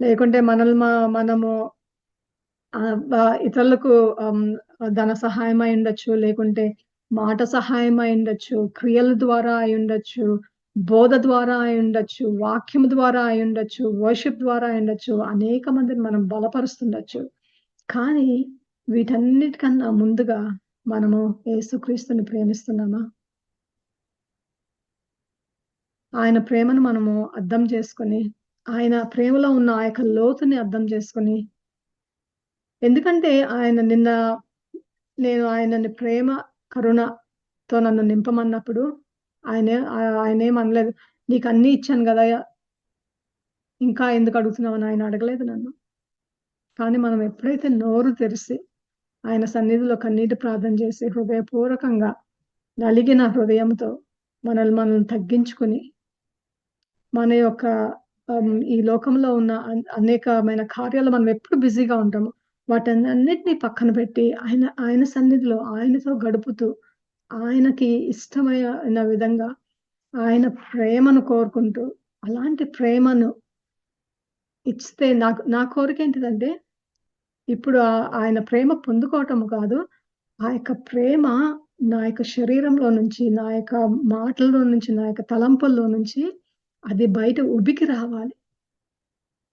లేకుంటే మనము ఇతరులకు ధన సహాయం అయ్యుండొచ్చు. లేకుంటే మాట సహాయం అయ్యుండొచ్చు. క్రియల ద్వారా అయ్యుండొచ్చు. బోధ ద్వారా అయ్యుండొచ్చు. వాక్యము ద్వారా అయ్యుండొచ్చు. వర్షిప్ ద్వారా అయ్యుండొచ్చు. అనేక మందిని మనం బలపరుస్తుండొచ్చు. కానీ వీటన్నిటికన్నా ముందుగా మనము యేసుక్రీస్తుని ప్రేమిస్తున్నామా? ఆయన ప్రేమను మనము అర్థం చేసుకొని, ఆయన ప్రేమలో ఉన్న ఆ యొక్క లోతుని అర్థం చేసుకొని ఎందుకంటే నేను ఆయనని ప్రేమ, కరుణతో నన్ను నింపమన్నప్పుడు ఆయనేమనలేదు. "నీకన్నీ ఇచ్చాను గదయ్యా! ఇంకా ఎందుకు అడుగుతున్నావు" అని ఆయన అడగలేదు నన్ను. కానీ మనం ఎప్పుడైతే నోరు తెరిసి, ఆయన సన్నిధిలో కన్నీటి ప్రార్థన చేసి, హృదయపూర్వకంగా నలిగిన హృదయంతో మనం తగ్గించుకొని, మన యొక్క ఈ లోకంలో ఉన్న అనేకమైన కార్యాలు మనం ఎప్పుడు బిజీగా ఉంటాము. వాటన్నిటిని పక్కన పెట్టి ఆయన సన్నిధిలో ఆయనతో గడుపుతూ, ఆయనకి ఇష్టమైన విధంగా ఆయన ప్రేమను కోరుకుంటూ, అలాంటి ప్రేమను ఇస్తే నా కోరికేంటిదంటే, ఇప్పుడు ఆయన ప్రేమ పొందుకోవటం కాదు. ఆ యొక్క ప్రేమ నా యొక్క శరీరంలో నుంచి, నా యొక్క మాటల్లో నుంచి, నా యొక్క తలంపుల్లో నుంచి అది బయట ఉబికి రావాలి.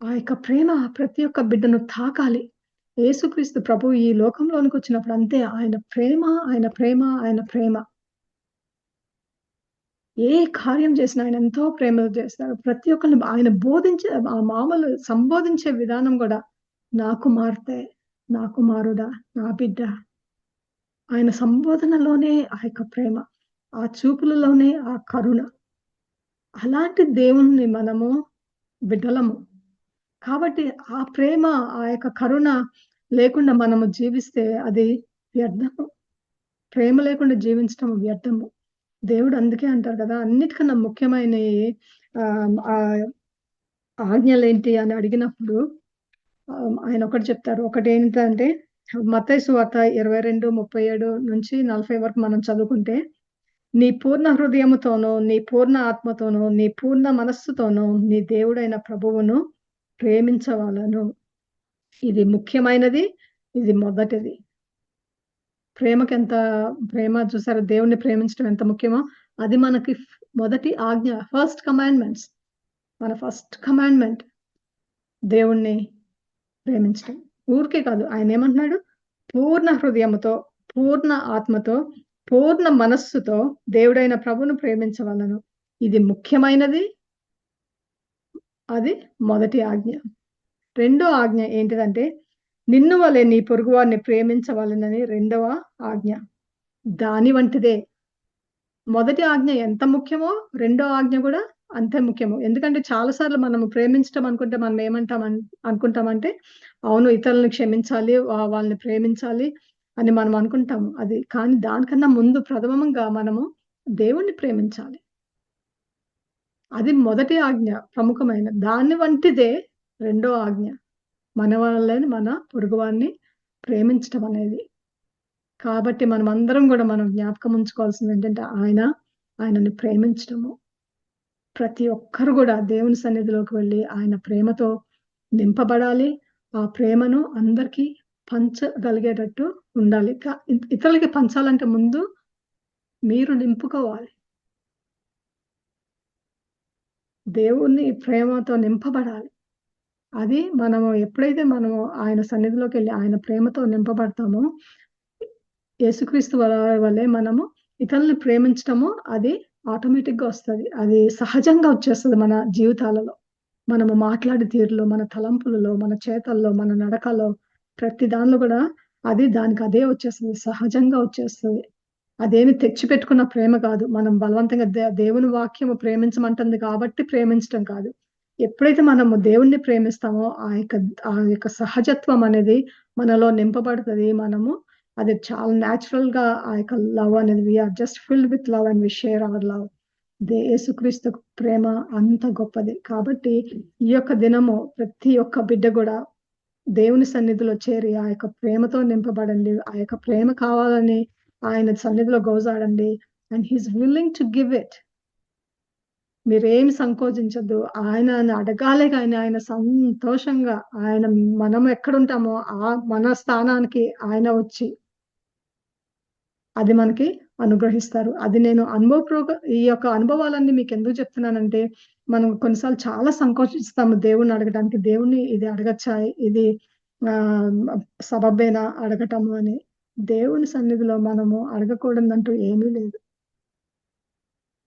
ఆ యొక్క ప్రేమ ప్రతి ఒక్క బిడ్డను తాకాలి. యేసుక్రీస్తు ప్రభువు ఈ లోకంలోనికొచ్చినప్పుడు అంతే. ఆయన ప్రేమ, ఆయన ప్రేమ, ఆయన ప్రేమ. ఏ కార్యం చేసినా ఆయన ఎంతో ప్రేమతో చేస్తారు. ప్రతి ఒక్కళ్ళని ఆయన బోధించే మామూలు సంబోధించే విధానం గూడా, నా కుమార్తె, నా కుమారుడా, నా బిడ్డ. ఆయన సంబోధనలోనే ఆ యొక్క ప్రేమ. ఆ చూపులలోనే ఆ కరుణ. అలాంటి దేవుణ్ణి మనము బిడ్డలము. కాబట్టి ఆ ప్రేమ, ఆ యొక్క కరుణ లేకుండా మనము జీవిస్తే అది వ్యర్థము. ప్రేమ లేకుండా జీవించటం వ్యర్థము. దేవుడు అందుకే అంటారు కదా! అన్నిటికన్నా ముఖ్యమైనయి ఆహ్, ఆజ్ఞలేంటి అని అడిగినప్పుడు ఆయన ఒకటి చెప్తారు. ఒకటేంటంటే మత్తయి సువార్త 22:37-40 వరకు మనం చదువుకుంటే, నీ పూర్ణ హృదయముతోనూ, నీ పూర్ణ ఆత్మతోనూ, నీ పూర్ణ మనస్సుతోనూ నీ దేవుడైన ప్రభువును ప్రేమించవలెను. ఇది ముఖ్యమైనది. ఇది మొదటిది. ప్రేమకెంత ప్రేమ చూసారా? దేవుడిని ప్రేమించడం ఎంత ముఖ్యమో, అది మనకి మొదటి ఆజ్ఞ. First commandments. మన ఫస్ట్ కమాండ్‌మెంట్ దేవుడిని ప్రేమించటం. ఊరికే కాదు. ఆయనేమంటున్నాడు? పూర్ణ హృదయముతో, పూర్ణ ఆత్మతో, పూర్ణ మనస్సుతో దేవుడైన ప్రభువును ప్రేమించవలెను. ఇది ముఖ్యమైనది. అది మొదటి ఆజ్ఞ. రెండో ఆజ్ఞ ఏంటిదంటే, నిన్ను వలె నీ పొరుగువారిని ప్రేమించవలెనని రెండవ ఆజ్ఞ. దాని వంటిదే. మొదటి ఆజ్ఞ ఎంత ముఖ్యమో, రెండో ఆజ్ఞ గూడా అంతే ముఖ్యము. ఎందుకంటే చాలా సార్లు మనము ప్రేమించటం అనుకుంటే మనం అనుకుంటామంటే, అవును ఇతరులను క్షమించాలి, వాళ్ళని ప్రేమించాలి అని మనం అనుకుంటాము. కానీ దానికన్నా ముందు ప్రథమంగా మనము దేవుణ్ణి ప్రేమించాలి. అది మొదటి ఆజ్ఞ ప్రముఖమైన. దాని వంటిదే రెండో ఆజ్ఞ. మన వాళ్ళని మన పొరుగువారిని ప్రేమించటం అనేది. కాబట్టి మనమందరం గూడా మనం జ్ఞాపకం ఉంచుకోవాల్సిందేంటంటే ఆయనని ప్రేమించటము. ప్రతి ఒక్కరు గూడా దేవుని సన్నిధిలోకి వెళ్లి ఆయన ప్రేమతో నింపబడాలి. ఆ ప్రేమను అందరికీ పంచగలిగేటట్టు ఉండాలి. ఇతరులకి పంచాలంటే ముందు మీరు నింపుకోవాలి. దేవుని ప్రేమతో నింపబడాలి. అది ఎప్పుడైతే మనము ఆయన సన్నిధిలోకెళ్ళి ఆయన ప్రేమతో నింపబడతామో, యేసుక్రీస్తు వలె మనము ఇతరులని ప్రేమించటము అది ఆటోమేటిక్‌గా వస్తది. అది సహజంగా వచ్చేస్తది మన జీవితాలలో. మనము మాట్లాడే తీరులో, మన తలంపులలో, మన చేతల్లో, మన నడకలో, ప్రతి దానిలో గూడా దానికదే వచ్చేస్తది. సహజంగా వచ్చేస్తది. అదేమి తెచ్చిపెట్టుకున్న ప్రేమ కాదు. మనం బలవంతంగా దేవుని వాక్యము ప్రేమించమంటుంది కాబట్టి ప్రేమించటం కాదు. ఎప్పుడైతే మనము దేవుణ్ణి ప్రేమిస్తామో ఆ యొక్క సహజత్వం అనేది మనలో నింపబడతది. అది చాలా నేచురల్‌గా ఆ యొక్క లవ్ అనేది we are just filled with love and we share our love. యేసుక్రీస్తు ప్రేమ అంత గొప్పది. కాబట్టి ఈ యొక్క దినము ప్రతి ఒక్క బిడ్డ గూడా దేవుని సన్నిధిలో చేరి ఆ యొక్క ప్రేమతో నింపబడండి. ఆ యొక్క ప్రేమ కావాలని ఆయన సన్నిధిలో గోజాడండి. And he is willing to give it. మీరేమి సంకోచించొద్దు. ఆయనని అడగాలే గాని ఆయన సంతోషంగా మనం ఎక్కడుంటామో మన స్థానానికి ఆయన వచ్చి అది మనకి అనుగ్రహిస్తారు. అది నేను ఈ యొక్క అనుభవాలన్నీ మీకెందుకు చెప్తున్నానంటే, మనం కొన్నిసార్లు చాలా సంకోచిస్తాము దేవుడిని అడగడానికి. దేవుడిని ఇది అడగచ్చా? ఇది ఆహ్, సబబేనా అడగటము అని. దేవుని సన్నిధిలో మనము అడగకూడదంటూ ఏమీ లేదు.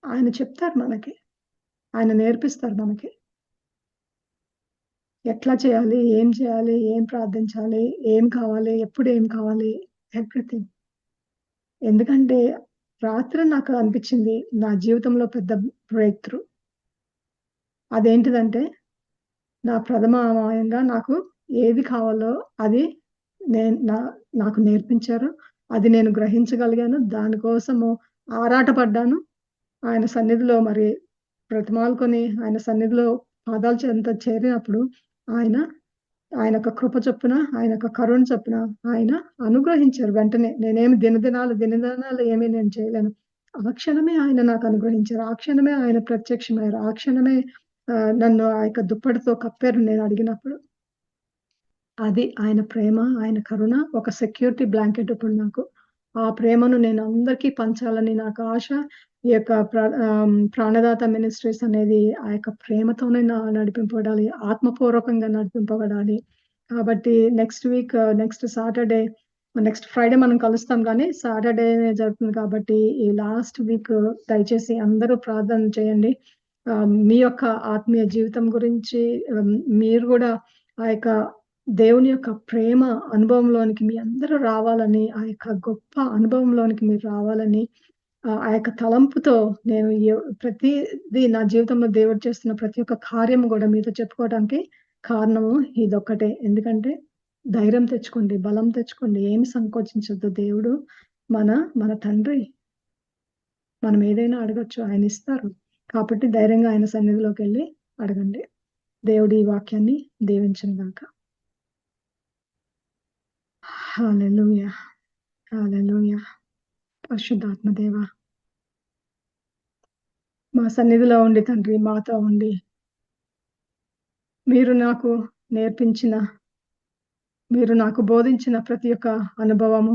ఆయన చెప్తారు మనకి. ఆయన నేర్పిస్తారు మనకి. ఎట్లా చేయాలి? ఏం చేయాలి? ఏం ప్రార్థించాలి? ఏం కావాలి? ఎప్పుడు ఏం కావాలి? ఎవ్రీథింగ్. ఎందుకంటే రాత్రి నాకు అనిపిచ్చింది నా జీవితంలో పెద్ద బ్రేక్ త్రూ. అదేంటిదంటే నా ప్రథమమాయంగా నాకు ఏది కావాలో అది నేను నాకు నేర్పించారు. అది నేను గ్రహించగలిగాను. దానికోసము ఆరాటపడ్డాను. ఆయన సన్నిధిలో మరి బ్రతిమాలుకొని ఆయన సన్నిధిలో పాదాల చెంత చేరినప్పుడు ఆయన ఆయన యొక్క కృప చొప్పున, ఆయన యొక్క కరుణ చొప్పున ఆయన అనుగ్రహించారు వెంటనే. నేనేమి దినదినాలు ఏమి నేను చేయలేను. ఆ క్షణమే ఆయన నాకు అనుగ్రహించారు. ఆ క్షణమే ఆయన ప్రత్యక్షమయ్యారు. ఆ క్షణమే నన్ను ఆ యొక్క దుప్పటితో కప్పారు నేను అడిగినప్పుడు. అది ఆయన ప్రేమ, ఆయన కరుణ ఒక సెక్యూరిటీ బ్లాంకెట్ ఇప్పుడు నాకు. ఆ ప్రేమను నేను అందరికీ పంచాలని నాకు ఆశ. ఈ యొక్క ప్రాణదాత మినిస్ట్రీస్ అనేది ఆ యొక్క ప్రేమతోనే నడిపింపబడాలి. ఆత్మపూర్వకంగా నడిపింపబడాలి. కాబట్టి నెక్స్ట్ సాటర్‌డే, నెక్స్ట్ ఫ్రైడే మనం కలుస్తాం గానీ, సాటర్‌డేనే జరుగుతుంది కాబట్టి, ఈ లాస్ట్ వీక్ దయచేసి అందరూ ప్రార్థన చేయండి. మీ యొక్క ఆత్మీయ జీవితం గురించి మీరు గూడా ఆ యొక్క దేవుని యొక్క ప్రేమ అనుభవంలోనికి మీ అందరూ రావాలని, ఆ యొక్క గొప్ప అనుభవంలోనికి మీరు రావాలని, ఆ యొక్క తలంపుతో నేను ప్రతీదీ నా జీవితంలో దేవుడు చేస్తున్న ప్రతి ఒక్క కార్యము గూడా మీతో చెప్పుకోవడానికి కారణము ఇదొక్కటే. ఎందుకంటే ధైర్యం తెచ్చుకోండి, బలం తెచ్చుకోండి. ఏమి సంకోచించొద్దు. దేవుడు మన మన తండ్రి. మనం ఏదైనా అడగొచ్చు. ఆయనిస్తారు. కాబట్టి ధైర్యంగా ఆయన సన్నిధిలోకెళ్ళి అడగండి. దేవుడు ఈ వాక్యాన్ని దీవించును గాక. హల్లెలూయా! హల్లెలూయా! పరిశుద్ధాత్మ దేవా! మా సన్నిధిలో ఉండి తండ్రి మాతో ఉండి, మీరు నాకు నేర్పించిన, మీరు నాకు బోధించిన ప్రతి ఒక్క అనుభవము,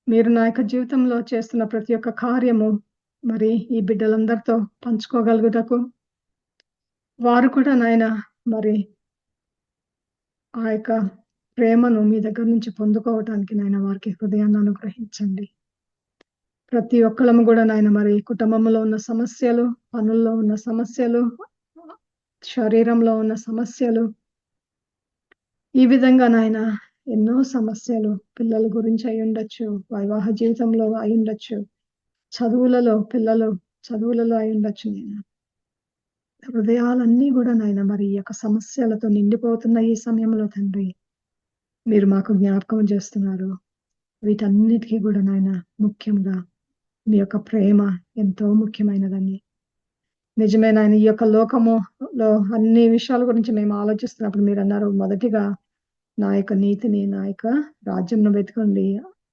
మీరు నా యొక్క జీవితంలో చేస్తున్న ప్రతి ఒక్క కార్యము, మరి ఈ బిడ్డలందరితో పంచుకోగలుగుటకు, వారు కూడా నాయనా మరి ఆ యొక్క ప్రేమను మీ దగ్గర నుంచి పొందుకోవటానికి నాయన వారికి హృదయాన్ని అనుగ్రహించండి. ప్రతి ఒక్కళ్ళము గూడా నాయన మరి కుటుంబంలో ఉన్న సమస్యలు, పనుల్లో ఉన్న సమస్యలు, శరీరంలో ఉన్న సమస్యలు, ఈ విధంగా నాయన ఎన్నో సమస్యలు పిల్లల గురించి అయ్యుండొచ్చు, వివాహ జీవితంలో అయ్యుండొచ్చు, చదువులలో అయ్యుండొచ్చు నాయన. హృదయాలన్నీ గూడా నాయన మరి ఈ యొక్క సమస్యలతో నిండిపోతున్న ఈ సమయంలో తండ్రి, మీరు మాకు జ్ఞాపకం చేస్తున్నారు. వీటన్నిటికి గూడా నాయన ముఖ్యంగా మీ యొక్క ప్రేమ ఎంతో ముఖ్యమైనదని. నిజమే నాయన ఈ యొక్క లోకములో అన్ని విషయాల గురించి మేము ఆలోచిస్తున్నప్పుడు మీరన్నారు మొదటిగా నా యొక్క నీతిని, నా యొక్క రాజ్యంను వెతుకండి.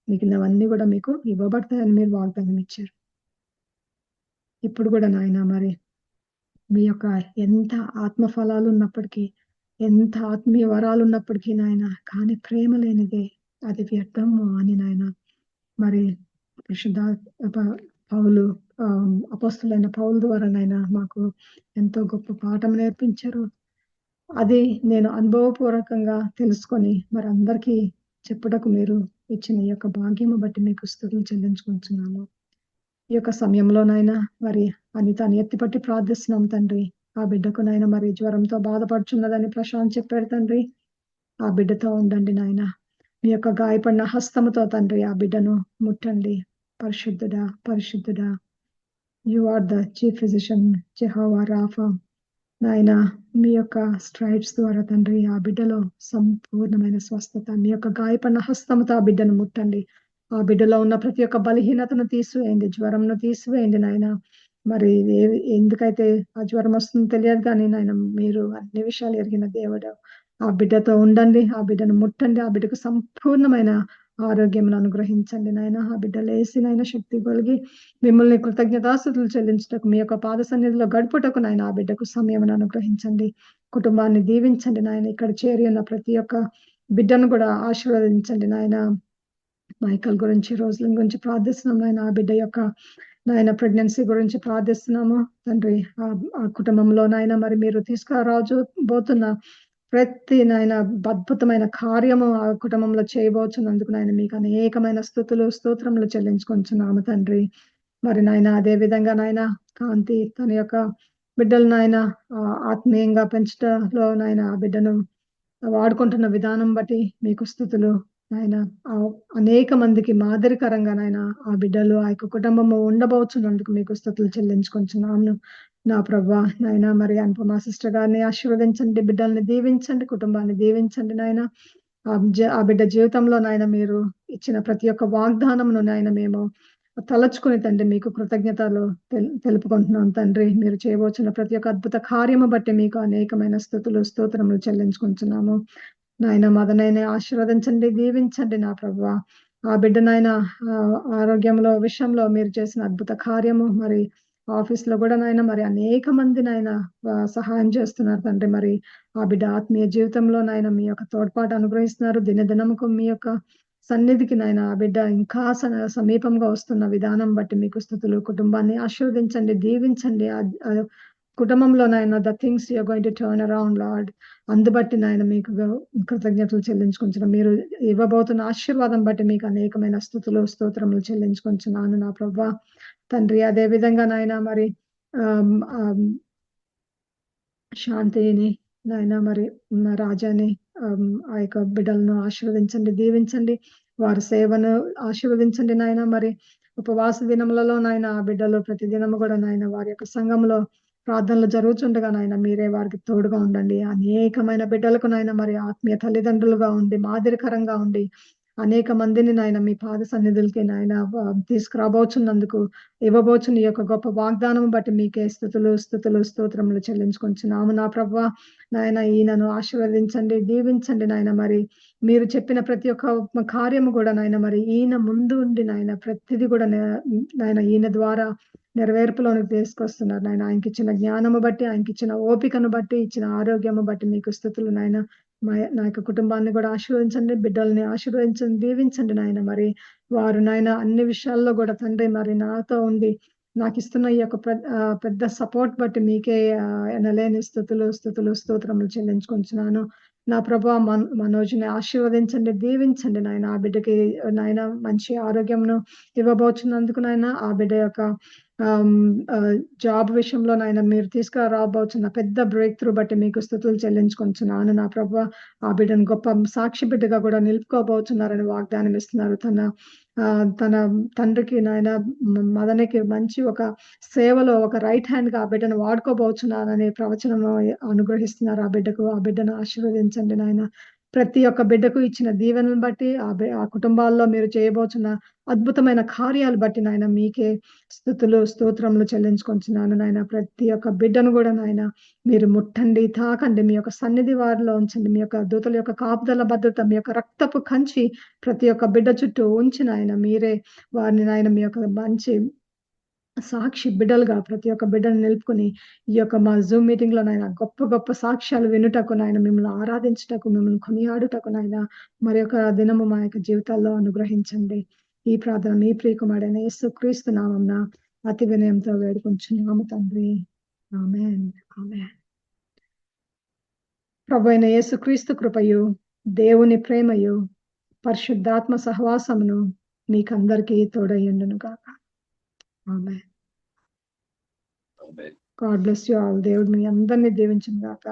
మిగిలినవన్నీ గూడా మీకు ఇవ్వబడతాయని మీరు వాగ్దానం ఇచ్చారు. ఇప్పుడు గూడా నాయన మరి మీ యొక్క ఎంత ఆత్మ ఫలాలున్నప్పటికీ, ఎంత ఆత్మీయ వరాలున్నప్పటికీ నాయన, కానీ ప్రేమ లేనిదే అది వ్యర్థము అని నాయన మరి పరిశుద్ధ ప పౌలు అపోస్తలుడైన పౌలు ద్వారానైనా మాకు ఎంతో గొప్ప పాఠం నేర్పించారు. అది నేను అనుభవపూర్వకంగా తెలుసుకొని మరందరికీ చెప్పుటకు మీరు ఇచ్చిన ఈ యొక్క భాగ్యము బట్టి మీకు స్తుతులు చెల్లించుకుంటున్నాము. ఈ యొక్క సమయంలోనైనా మరి అనితని ఎత్తిపట్టి ప్రార్థిస్తున్నాం తండ్రి. ఆ బిడ్డకు నాయన మరి జ్వరంతో బాధపడుచున్నదని ప్రశాంత్ చెప్పాడు తండ్రి. ఆ బిడ్డతో ఉండండి నాయన. మీ యొక్క గాయపడిన హస్తముతో తండ్రి ఆ బిడ్డను ముట్టండి. పరిశుద్ధుడా, పరిశుద్ధుడా, you are the chief physician Jehovah Rapha. నాయనా మీ యొక్క స్ట్రైప్స్ ద్వారా తండ్రి ఆ బిడ్డలో సంపూర్ణమైన స్వస్థత. మీ యొక్క గాయపడిన హస్తముతో ఆ బిడ్డను ముట్టండి. ఆ బిడ్డలో ఉన్న ప్రతి ఒక్క బలహీనతను తీసివేయండి. జ్వరంను తీసివేయండి నాయన. మరి ఎందుకైతే ఆ జ్వరం వస్తుందో తెలియదు కానీ నాయన మీరు అన్ని విషయాలు ఎరిగిన దేవుడు. ఆ బిడ్డతో ఉండండి. ఆ బిడ్డను ముట్టండి. ఆ బిడ్డకు సంపూర్ణమైన ఆరోగ్యమును అనుగ్రహించండి నాయన. ఆ బిడ్డ లేసి నాయన శక్తి కలిగి మిమ్మల్ని కృతజ్ఞతాస్తుతులు చెల్లించుటకు మీ యొక్క పాద సన్నిధిలో గడుపుటకు నాయన ఆ బిడ్డకు సమయమును అనుగ్రహించండి. కుటుంబాన్ని దీవించండి నాయన. ఇక్కడ చేరి ఉన్న ప్రతి ఒక్క బిడ్డను కూడా ఆశీర్వదించండి నాయన. మైకల్ గురించి, రోజ్లిన్ గురించి ప్రార్థిస్తున్నాం నాయన. ఆ బిడ్డ యొక్క నాయన ప్రెగ్నెన్సీ గురించి ప్రార్థిస్తున్నాము తండ్రి. ఆ కుటుంబంలో నాయన మరి మీరు బోతున్న ప్రతి నాయన అద్భుతమైన కార్యము ఆ కుటుంబంలో చేయబోతున్నందుకు నాయన మీకు అనేకమైన స్తోత్రములు చెల్లించుకొంచున్నాము తండ్రి. మరి నాయన అదే విధంగా నాయన కాంతి తన యొక్క బిడ్డలు నాయన ఆత్మీయంగా పెంచుటలో నాయన ఆ బిడ్డను వాడుకుంటున్న విధానం బట్టి మీకు స్తుతులు నాయన. అనేక మందికి మాదిరికరంగా నాయన ఆ బిడ్డలు ఆ యొక్క కుటుంబము ఉండబోతున్నందుకు మీకు స్తుతులు చెల్లించుకొంచున్నాను నా ప్రభా. నాయన మరి అనుపమ సిస్టర్ గారిని ఆశీర్వదించండి, బిడ్డల్ని దీవించండి, కుటుంబాన్ని దీవించండి నాయన. ఆ బిడ్డ జీవితంలో నాయన మీరు ఇచ్చిన ప్రతి ఒక్క వాగ్దానమును నాయన మేము తలచుకుని తండ్రి మీకు కృతజ్ఞతలు తెలుపుకుంటున్నాం తండ్రి. మీరు చేయబోచున్న ప్రతి ఒక్క అద్భుత కార్యము బట్టి మీకు అనేకమైన స్తుతులు, స్తోత్రములు చెల్లించుకుంటున్నాము. నాయన మదనైన ఆశీర్వదించండి, దీవించండి నా ప్రభువా. ఆ బిడ్డ నాయన ఆరోగ్యంలో విషయంలో మీరు చేసిన అద్భుత కార్యము మరి ఆఫీస్‌లో గూడా నాయన మరి అనేక మంది నాయన సహాయం చేస్తున్నారు తండ్రి. మరి ఆ బిడ్డ ఆత్మీయ జీవితంలో నాయన మీ యొక్క తోడ్పాటు అనుగ్రహిస్తున్నారు. దినదినముకు మీ యొక్క సన్నిధికి నాయన ఆ బిడ్డ ఇంకా సమీపంగా వస్తున్న విధానం బట్టి మీకు స్తుతులు. కుటుంబాన్ని ఆశీర్వదించండి, దీవించండి. కుటుంబంలో నాయన the things you are going to turn around Lord. అందుబట్టి నాయన మీకు కృతజ్ఞతలు చెల్లించుకుంటున్నాం. మీరు ఇవ్వబోతున్న ఆశీర్వాదం బట్టి మీకు అనేకమైన స్తుతులు, స్తోత్రములు చెల్లించుకుంటున్నాను నా ప్రభువా. తండ్రి అదే విధంగా నాయన మరి ఆహ్, ఆహ్, శాంతిని నాయన మరి రాజాని ఆ యొక్క బిడ్డలను ఆశీర్వదించండి, దీవించండి. వారి సేవను ఆశీర్వదించండి నాయన. మరి ఉపవాస దినములలో నాయన ఆ బిడ్డలు ప్రతి దినము కూడా నాయన వారి యొక్క సంఘంలో ప్రార్థనలు జరుగుతుండగా నాయన మీరే వారికి తోడుగా ఉండండి. అనేకమైన బిడ్డలకు నాయన మరి ఆత్మీయ తల్లిదండ్రులుగా ఉండి, మాదిరికరంగా ఉండి అనేక మందిని నాయన మీ పాద సన్నిధులకి నాయన తీసుకురాబోచున్నందుకు ఇవ్వబోచున్న ఈ యొక్క గొప్ప వాగ్దానం బట్టి మీకే స్తుతులు, స్తోత్రములు చెల్లించుకొంచున్నాము నా ప్రభువా. నాయన ఈయనను ఆశీర్వదించండి, దీవించండి నాయన. మరి మీరు చెప్పిన ప్రతి ఒక్క కార్యము కూడా నాయన మరి ఈయన ముందు ఉండి నాయన ప్రతిదీ కూడా నాయన ఈయన ద్వారా నెరవేర్పులోనికి తీసుకొస్తున్నారు నాయన. ఆయనకిచ్చిన జ్ఞానము బట్టి, ఆయనకిచ్చిన ఓపికను బట్టి, ఇచ్చిన ఆరోగ్యము బట్టి మీకు స్తుతులు నాయన. నా యొక్క కుటుంబాన్ని కూడా ఆశీర్వదించండి, బిడ్డల్ని ఆశీర్వదించండి, దీవించండి నాయన. మరి వారు నాయన అన్ని విషయాల్లో కూడా తండ్రి మరి నాతో ఉండి నాకిస్తున్న ఈ యొక్క పెద్ద సపోర్ట్ బట్టి మీకే ఎనలేని స్తుతులు, స్తోత్రములు చెల్లించుకుంటున్నాను. నా ప్రభా మనోజ్‌ని ఆశీర్వదించండి, దీవించండి నాయన. ఆ బిడ్డకి నాయన మంచి ఆరోగ్యంను ఇవ్వబోచున్నందుకు నాయన ఆ బిడ్డ యొక్క జాబ్ విషయంలో నాయన మీరు తీసుకురాబోచున్న పెద్ద బ్రేక్ త్రూ బట్టి మీకు స్తుతులు చెల్లించుకుంటున్నాను నా ప్రభువా. ఆ బిడ్డను గొప్ప సాక్షి బిడ్డగా కూడా నిలుపుకోబోతున్నారని వాగ్దానం ఇస్తున్నారు. తన తండ్రికి నాయన మదనికి మంచి ఒక సేవలో ఒక రైట్ హ్యాండ్‌గా ఆ బిడ్డను వాడుకోబోచున్నారనే ప్రవచనము అనుగ్రహిస్తున్నారు ఆ బిడ్డకు. ఆ బిడ్డను ఆశీర్వదించండి నాయన. ప్రతి ఒక్క బిడ్డకు ఇచ్చిన దీవెనలను బట్టి ఆ కుటుంబాల్లో మీరు చేయబోచున్న అద్భుతమైన కార్యాలు బట్టి నాయన మీకే స్తుతులు, స్తోత్రములు చెల్లించుకొంచున్నాను నాయన. ప్రతి ఒక్క బిడ్డను కూడా నాయన మీరు ముట్టండి, తాకండి. మీ యొక్క సన్నిధి వారిలో ఉంచండి. మీ యొక్క దూతల యొక్క కాపుదల భద్రత, మీ యొక్క రక్తపు కంచి ప్రతి ఒక్క బిడ్డ చుట్టూ ఉంచి నాయన మీరే వారిని నాయన మీ యొక్క మంచి సాక్షి బిడ్డలుగా ప్రతి ఒక్క బిడ్డను నిలుపుకొని ఈ యొక్క మా జూమ్ మీటింగ్‌లో నాయన గొప్ప గొప్ప సాక్ష్యాలు వినుటకు నాయన మిమ్మల్ని ఆరాధించుటకు, మిమ్మల్ని కొనియాడుటకు నాయన మరి యొక్క దినము మా యొక్క జీవితాల్లో అనుగ్రహించండి. ఈ ప్రార్థన మీ ప్రియకుమారుడైన యేసుక్రీస్తు నామమున అతి వినయంతో వేడుకొంచున్నాము తండ్రి. ఆమేన్. ఆమేన్. ప్రభువైన యేసుక్రీస్తు కృపయు, దేవుని ప్రేమయు, పరిశుద్ధాత్మ సహవాసమును మీకందరికీ తోడయ్యుండును గాక. ఆమేన్. God bless you all. దేవుడు మీ అందరిని దీవించును గాక.